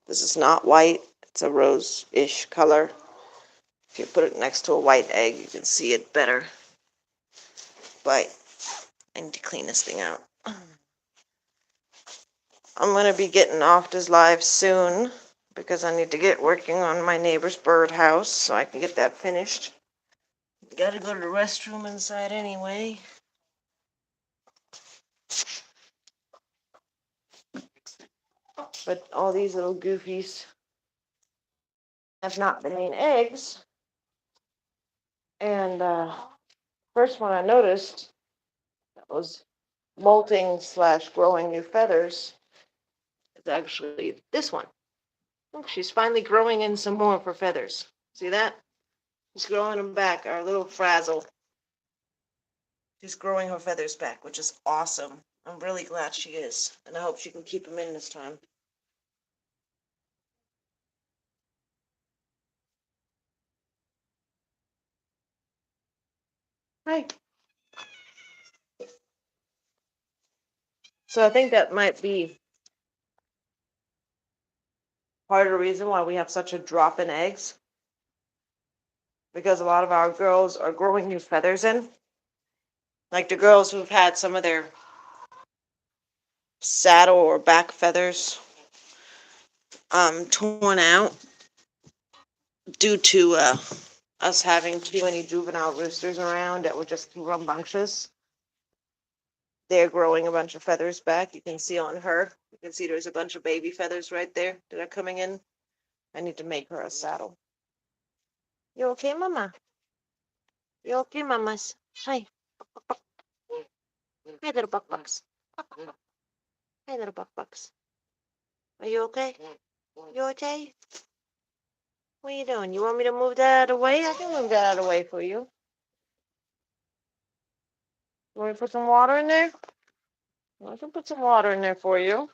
This is not white, it's a rose-ish color. If you put it next to a white egg, you can see it better. But I need to clean this thing out. I'm going to be getting off this live soon because I need to get working on my neighbor's birdhouse so I can get that finished. Gotta go to the restroom inside anyway. But all these little goofies have not been laying eggs. And first one I noticed that was molting / growing new feathers is actually this one. Oh, she's finally growing in some more of her feathers. See that? She's growing them back, our little frazzle. She's growing her feathers back, which is awesome. I'm really glad she is, and I hope she can keep them in this time. Hi. So I think that might be part of the reason why we have such a drop in eggs, because a lot of our girls are growing new feathers in. Like the girls who've had some of their saddle or back feathers torn out due to us having too many juvenile roosters around that were just too rambunctious. They're growing a bunch of feathers back. You can see on her. You can see there's a bunch of baby feathers right there that are coming in. I need to make her a saddle. You okay, Mama? You okay, Mamas? Hi. Hi, little buck bucks. Hi, little buck bucks. Are you okay? You okay? What are you doing? You want me to move that out of the way? I can move that out of the way for you. You want me to put some water in there? I can put some water in there for you.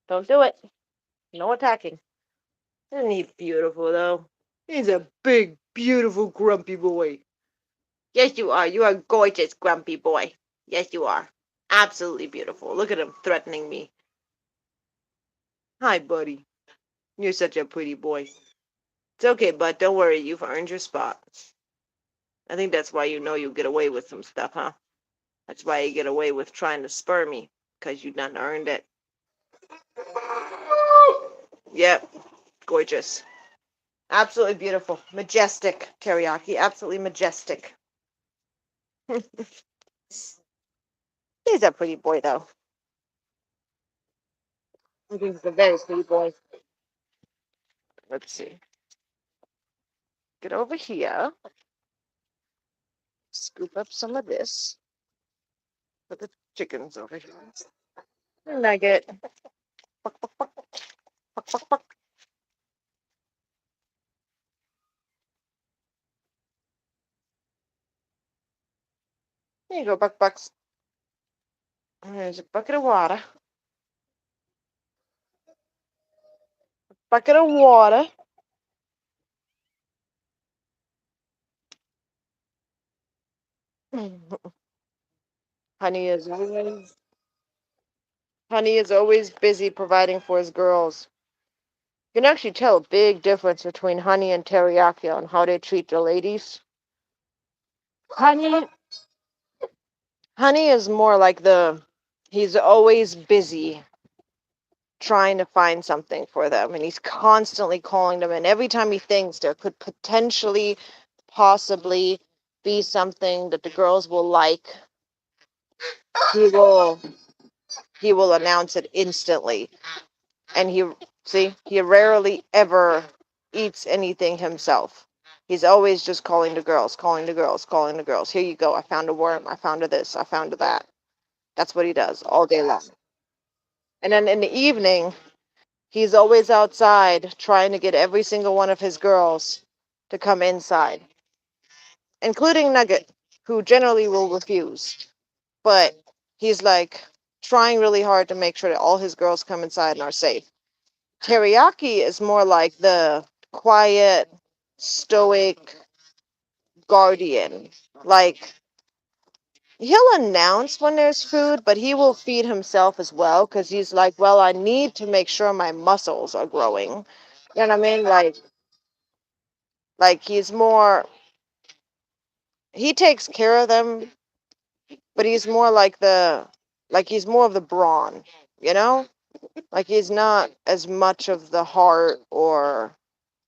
Don't do it. No attacking. Isn't he beautiful, though? He's a big, beautiful, grumpy boy. Yes, you are. You are a gorgeous, grumpy boy. Yes, you are. Absolutely beautiful. Look at him threatening me. Hi, buddy. You're such a pretty boy. It's okay, bud. Don't worry. You've earned your spot. I think that's why you know you get away with some stuff, huh? That's why you get away with trying to spur me, because you done earned it. Yep. Gorgeous. Absolutely beautiful. Majestic, Teriyaki. Absolutely majestic. He's a pretty boy, though. I think he's a very pretty boy. Let's see. Get over here. Scoop up some of this. Put the chickens over here. Nugget. Buck, buck, buck, buck, buck, buck. There you go, Buck Bucks. There's a bucket of water. Bucket of water. Honey is always Honey is always busy providing for his girls. You can actually tell a big difference between Honey and Teriyaki on how they treat the ladies. Honey, Honey is more like he's always busy trying to find something for them, and he's constantly calling them, and every time he thinks there could potentially, possibly be something that the girls will like, he will he will announce it instantly. And he rarely ever eats anything himself. He's always just calling the girls, calling the girls, calling the girls. Here you go. I found a worm. I found a this. I found a that. That's what he does all day long. And then in the evening, he's always outside trying to get every single one of his girls to come inside, including Nugget, who generally will refuse. But he's like trying really hard to make sure that all his girls come inside and are safe. Teriyaki is more like the quiet, stoic guardian. Like, he'll announce when there's food, but he will feed himself as well because he's like, well, I need to make sure my muscles are growing. You know what I mean? Like he's more, he takes care of them, but he's more like he's more of the brawn, you know? Like he's not as much of the heart or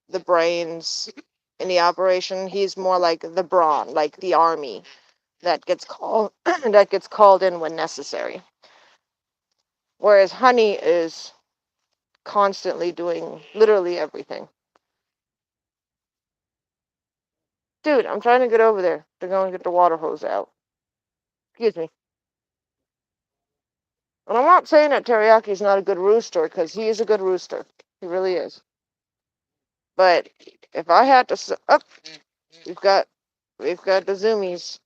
the brains in the operation. He's more like the brawn, like the army that gets called that gets called in when necessary. Whereas Honey is constantly doing literally everything. Dude, I'm trying to get over there to go and get the water hose out. Excuse me. And I'm not saying that Teriyaki's not a good rooster, because he is a good rooster. He really is. But if I had to, up, we've got the zoomies.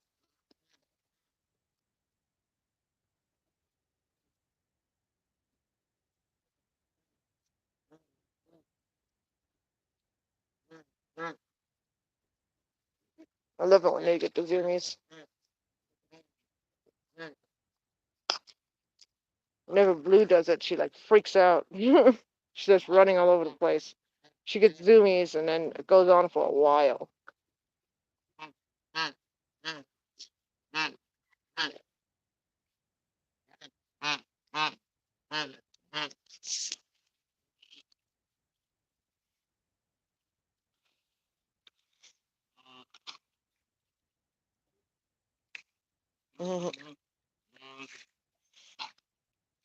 I love it when they get the zoomies. Whenever Blue does it, she like freaks out. She's just running all over the place. She gets zoomies, and then it goes on for a while.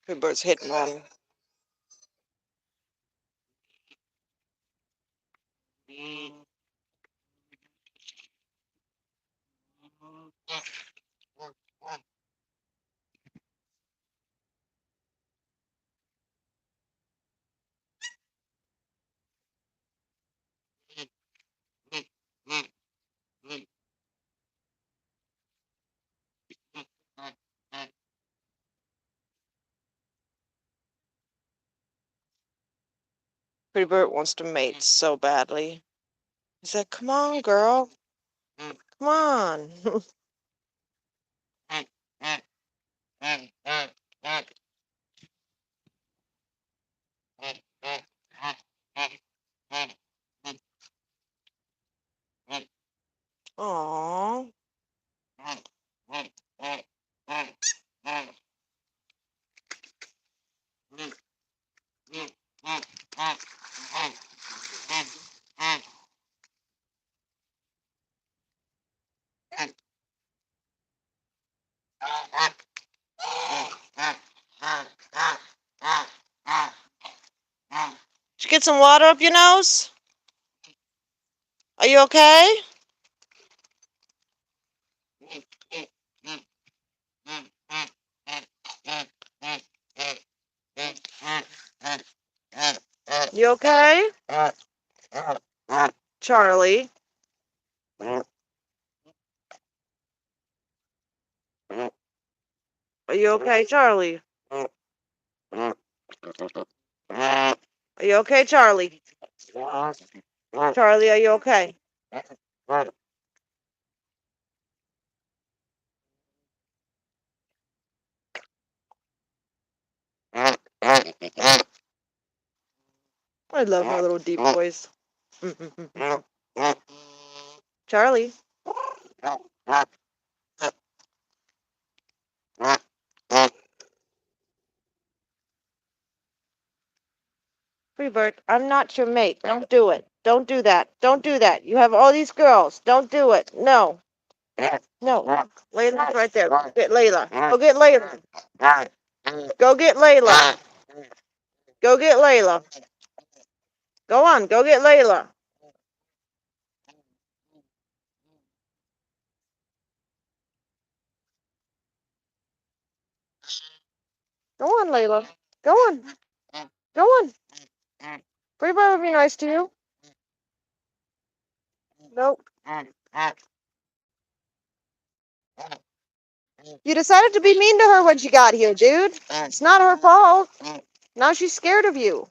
Good bird's hitting on. Pretty Bird wants to mate so badly. He said, "Come on, girl. Come on." Aww. Did you get some water up your nose? Are you okay? You okay? Charlie. Are you okay, Charlie? Are you okay, Charlie? Charlie, are you okay? I love my little deep voice. Charlie. Freebird, I'm not your mate. Don't do it. Don't do that. Don't do that. You have all these girls. Don't do it. No. No. Layla's right there. Go get Layla. Go get Layla. Go get Layla. Go get Layla. Go on. Go get Layla. Go on, Layla. Go on. Go on. Freebird would be nice to you. Nope. You decided to be mean to her when she got here, dude. It's not her fault. Now she's scared of you.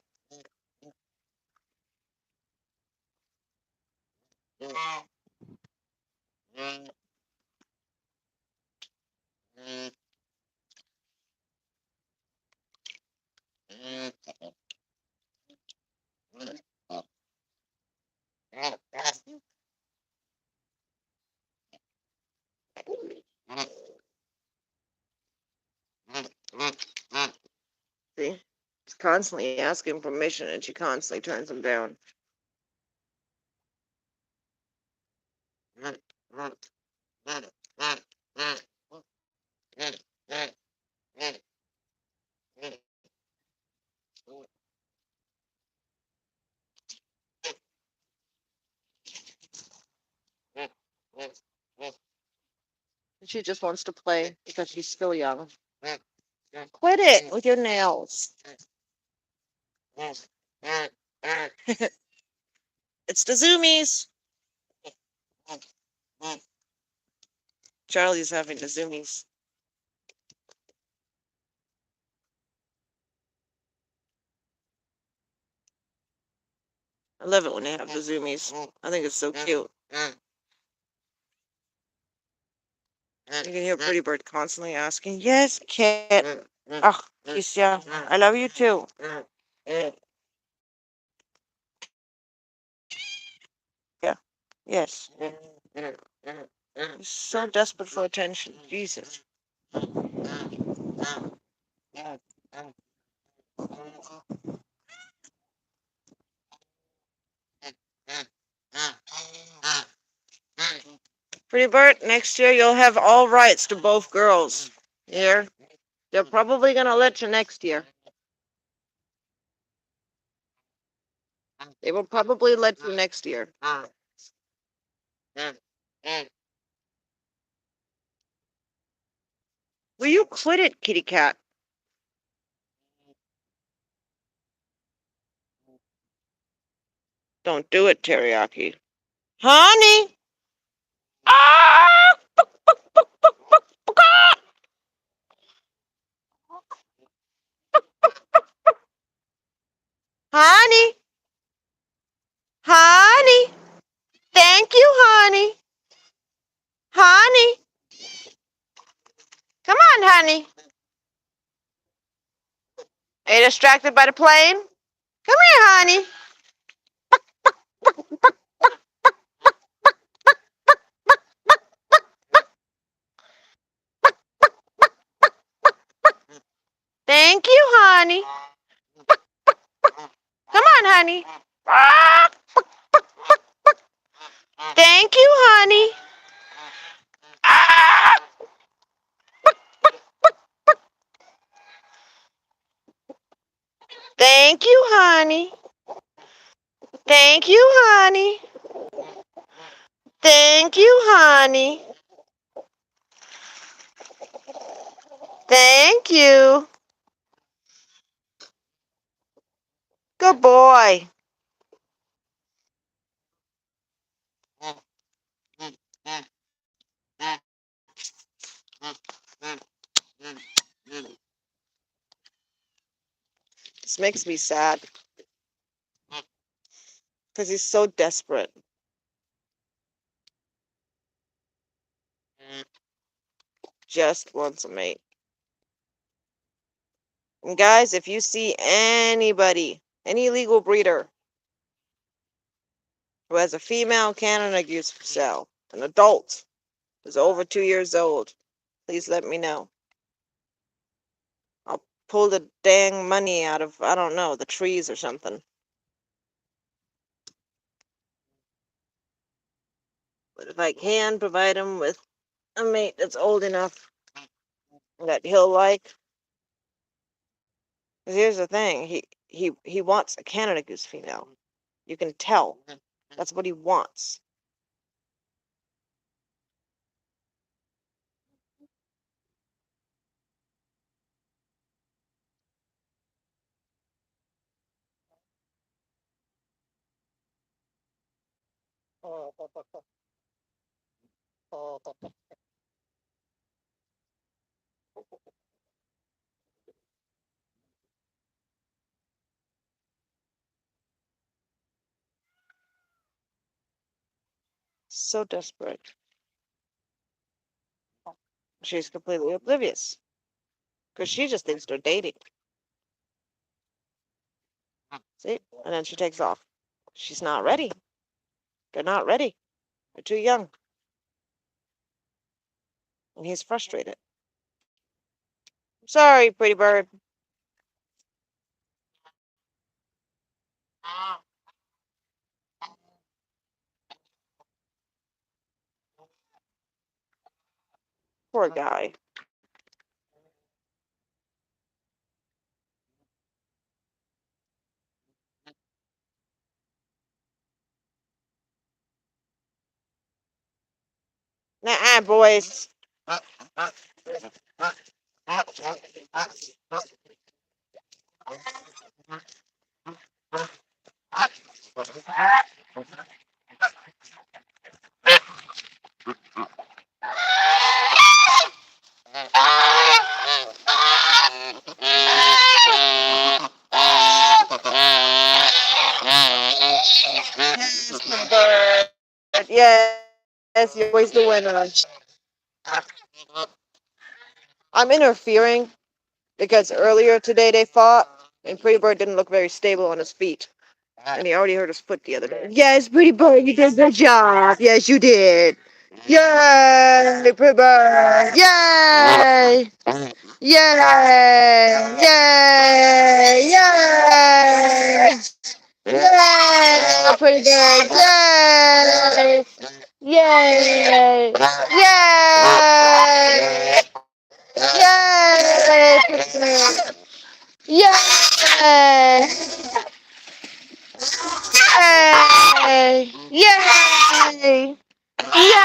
See? He's constantly asking permission and she constantly turns him down. She just wants to play because she's still young. Quit it with your nails. It's the zoomies. Charlie's having the zoomies. I love it when they have the zoomies. I think it's so cute. You can hear Pretty Bird constantly asking, "Yes, kid. Oh, Keisha, I love you too." Yeah. Yes. He's so desperate for attention. Jesus. Pretty Bird, next year you'll have all rights to both girls. Here. They're probably gonna let you next year. They will probably let you next year. Will you quit it, kitty cat? Don't do it, teriyaki. Honey! Ah! Honey! Honey! Thank you, honey. Honey! Come on, honey. Are you distracted by the plane? Come here, honey. Thank you, honey. Come on, honey. Ah! Thank you, honey. Ah! Thank you, honey. Thank you, honey. Thank you, honey. Thank you. Good boy. This makes me sad because he's so desperate. Just wants a mate. And guys, if you see anybody, any legal breeder who has a female Canada Goose for sale, an adult who's over 2 years old, please let me know. I'll pull the dang money out of, I don't know, the trees or something. But if I can provide him with a mate that's old enough that he'll like, 'cause here's the thing, he wants a Canada Goose female. You can tell. That's what he wants. So desperate. She's completely oblivious because she just thinks they're dating. See? And then she takes off. She's not ready. They're not ready. They're too young. And he's frustrated. Sorry, pretty bird. Poor guy. Nah, boys. Yes, you're always the winner. I'm interfering because earlier today they fought, and Pretty Bird didn't look very stable on his feet. And he already hurt his foot the other day. Yes, Pretty Bird, you did a good job. Yes, you did. Yay, Pretty Bird. Yay. Yay. Yay. Yay. Yay, Pretty Bird. Yay. Yay. Yay. Yay, Pretty Bird. Yay. Yay! Yay! Yay!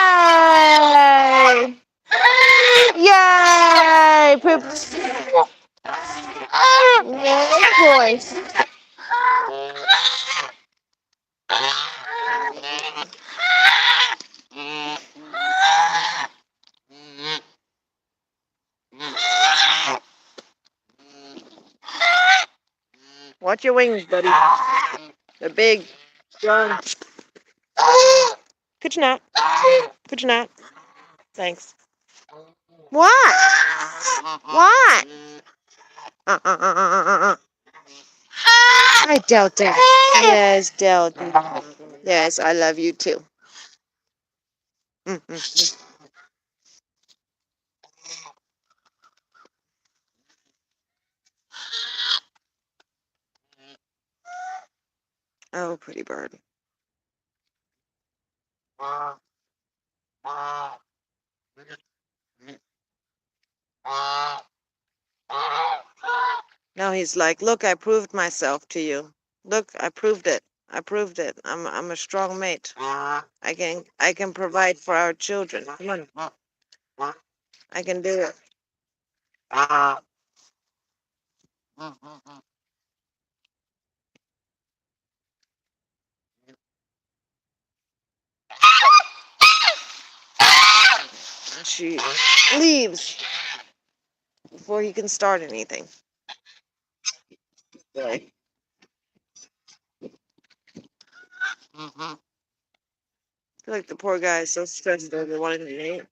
Yay! Yes, boys. Watch your wings, buddy. They're big, strong. Could you not? Could you not? Thanks. What? What? Hi, Delta. Yes, Delta. Yes, I love you too. Oh, pretty bird. Now he's like, look, I proved myself to you. Look, I proved it. I proved it. I'm a strong mate. I can provide for our children. Come on. I can do it. She leaves before he can start anything. Right. I feel like the poor guy is so stressed over wanting to eat.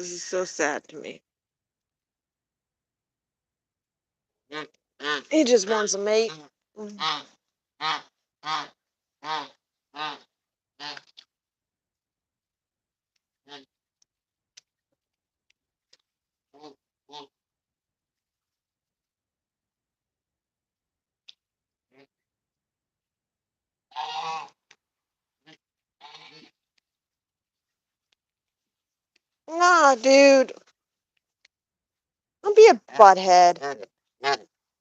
This is so sad to me. He just wants a mate. Nah, dude. Don't be a butthead.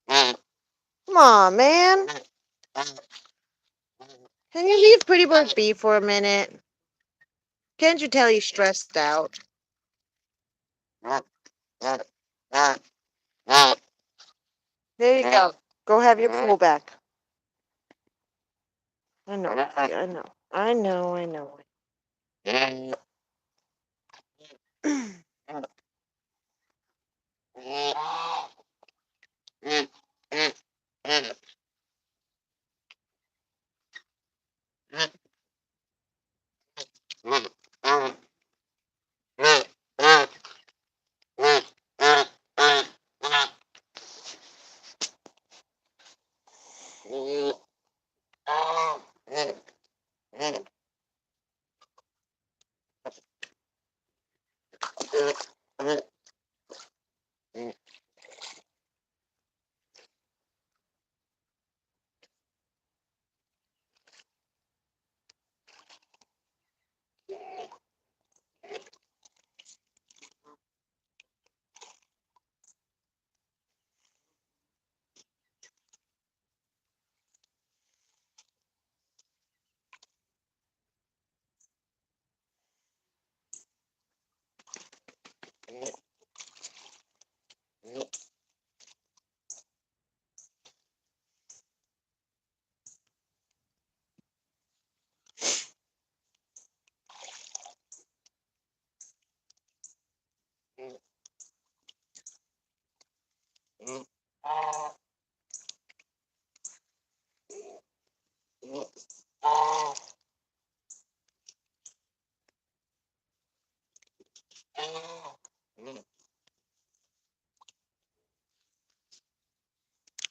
Come on, man. Can you leave Pretty Bird be for a minute? Can't you tell he's stressed out? There you go. Go have your pool back. I know. I know. I know. I know.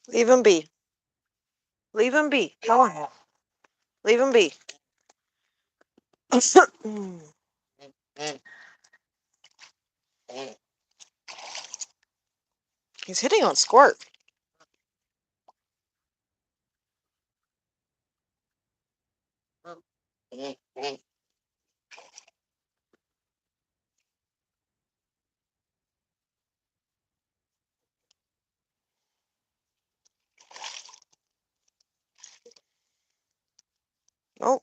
Leave him be. Leave him be. Come on. Leave him be. He's hitting on Squirt. Oh.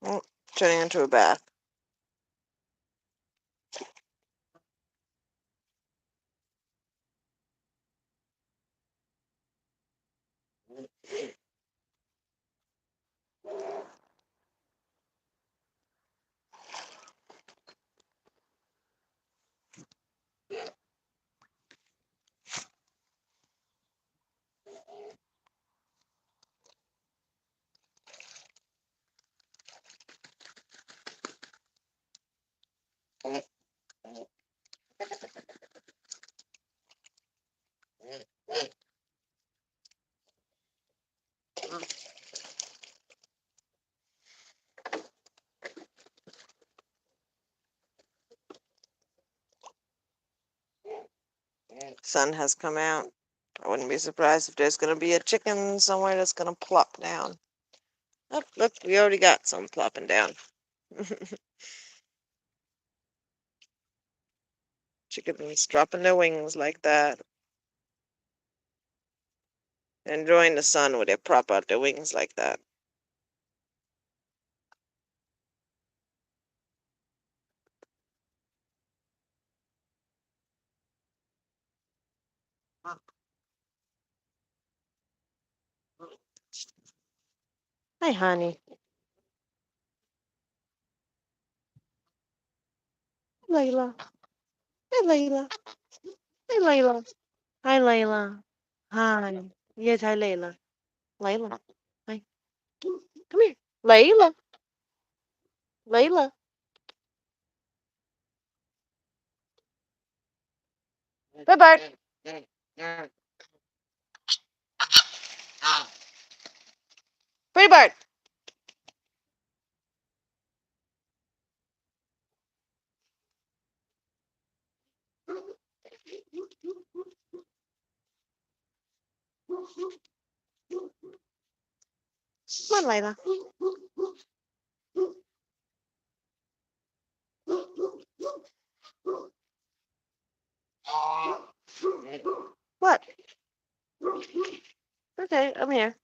Oh. Turning into a bath. Sun has come out. I wouldn't be surprised if there's going to be a chicken somewhere that's going to plop down. Oh, look, we already got some plopping down. Chickens dropping their wings like that. Enjoying the sun when they prop out their wings like that. Hi, honey. Layla. Hi, Layla. Hi, Layla. Hi, Layla. Hi. Yes, hi, Layla. Layla. Hi. Come here. Layla. Layla. Pretty bird. Pretty bird. Come on, Layla. What? Okay, I'm here.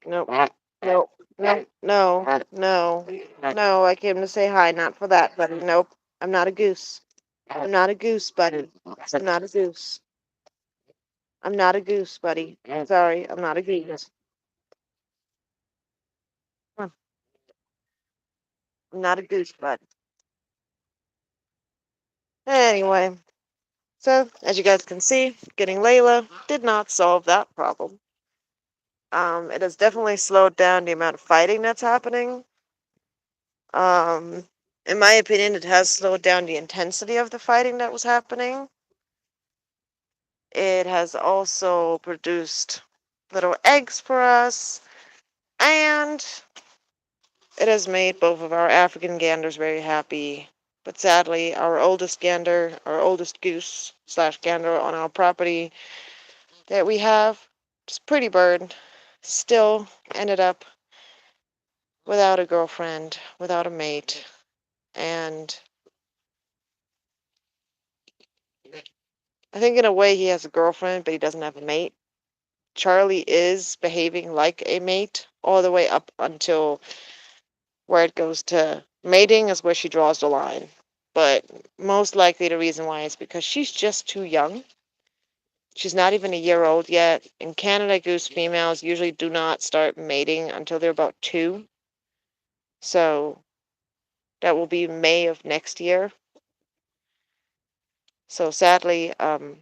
Nope. Nope. Nope. No. No. No. I came to say hi, not for that, buddy. Nope. I'm not a goose. I'm not a goose, buddy. I'm not a goose. I'm not a goose, buddy. Sorry, I'm not a goose. Come on. I'm not a goose, bud. Anyway, so as you guys can see, getting Layla did not solve that problem. It has definitely slowed down the amount of fighting that's happening. In my opinion, it has slowed down the intensity of the fighting that was happening. It has also produced little eggs for us, and it has made both of our African ganders very happy. But sadly, our oldest gander, our oldest goose slash gander on our property that we have, just Pretty Bird, still ended up without a girlfriend, without a mate. And I think in a way he has a girlfriend, but he doesn't have a mate. Charlie is behaving like a mate all the way up until where it goes to mating is where she draws the line. But most likely the reason why is because she's just too young. She's not even a year old yet. In Canada, goose females usually do not start mating until they're about 2. So that will be May of next year. So sadly, we're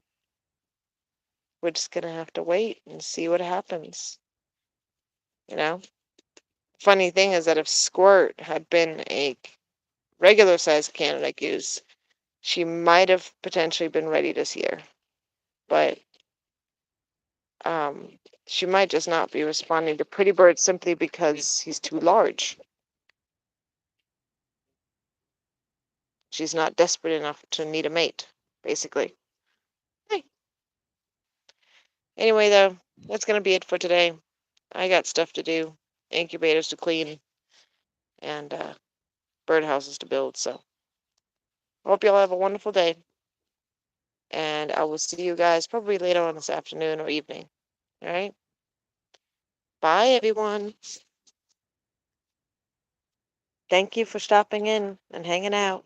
just gonna have to wait and see what happens. You know? Funny thing is that if Squirt had been a regular sized Canada goose, she might have potentially been ready this year. But she might just not be responding to Pretty Bird simply because he's too large. She's not desperate enough to need a mate, basically. Hey. Anyway, though, that's going to be it for today. I got stuff to do, incubators to clean, and birdhouses to build. So, I hope y'all have a wonderful day. And I will see you guys probably later on this afternoon or evening. All right? Bye, everyone. Thank you for stopping in and hanging out.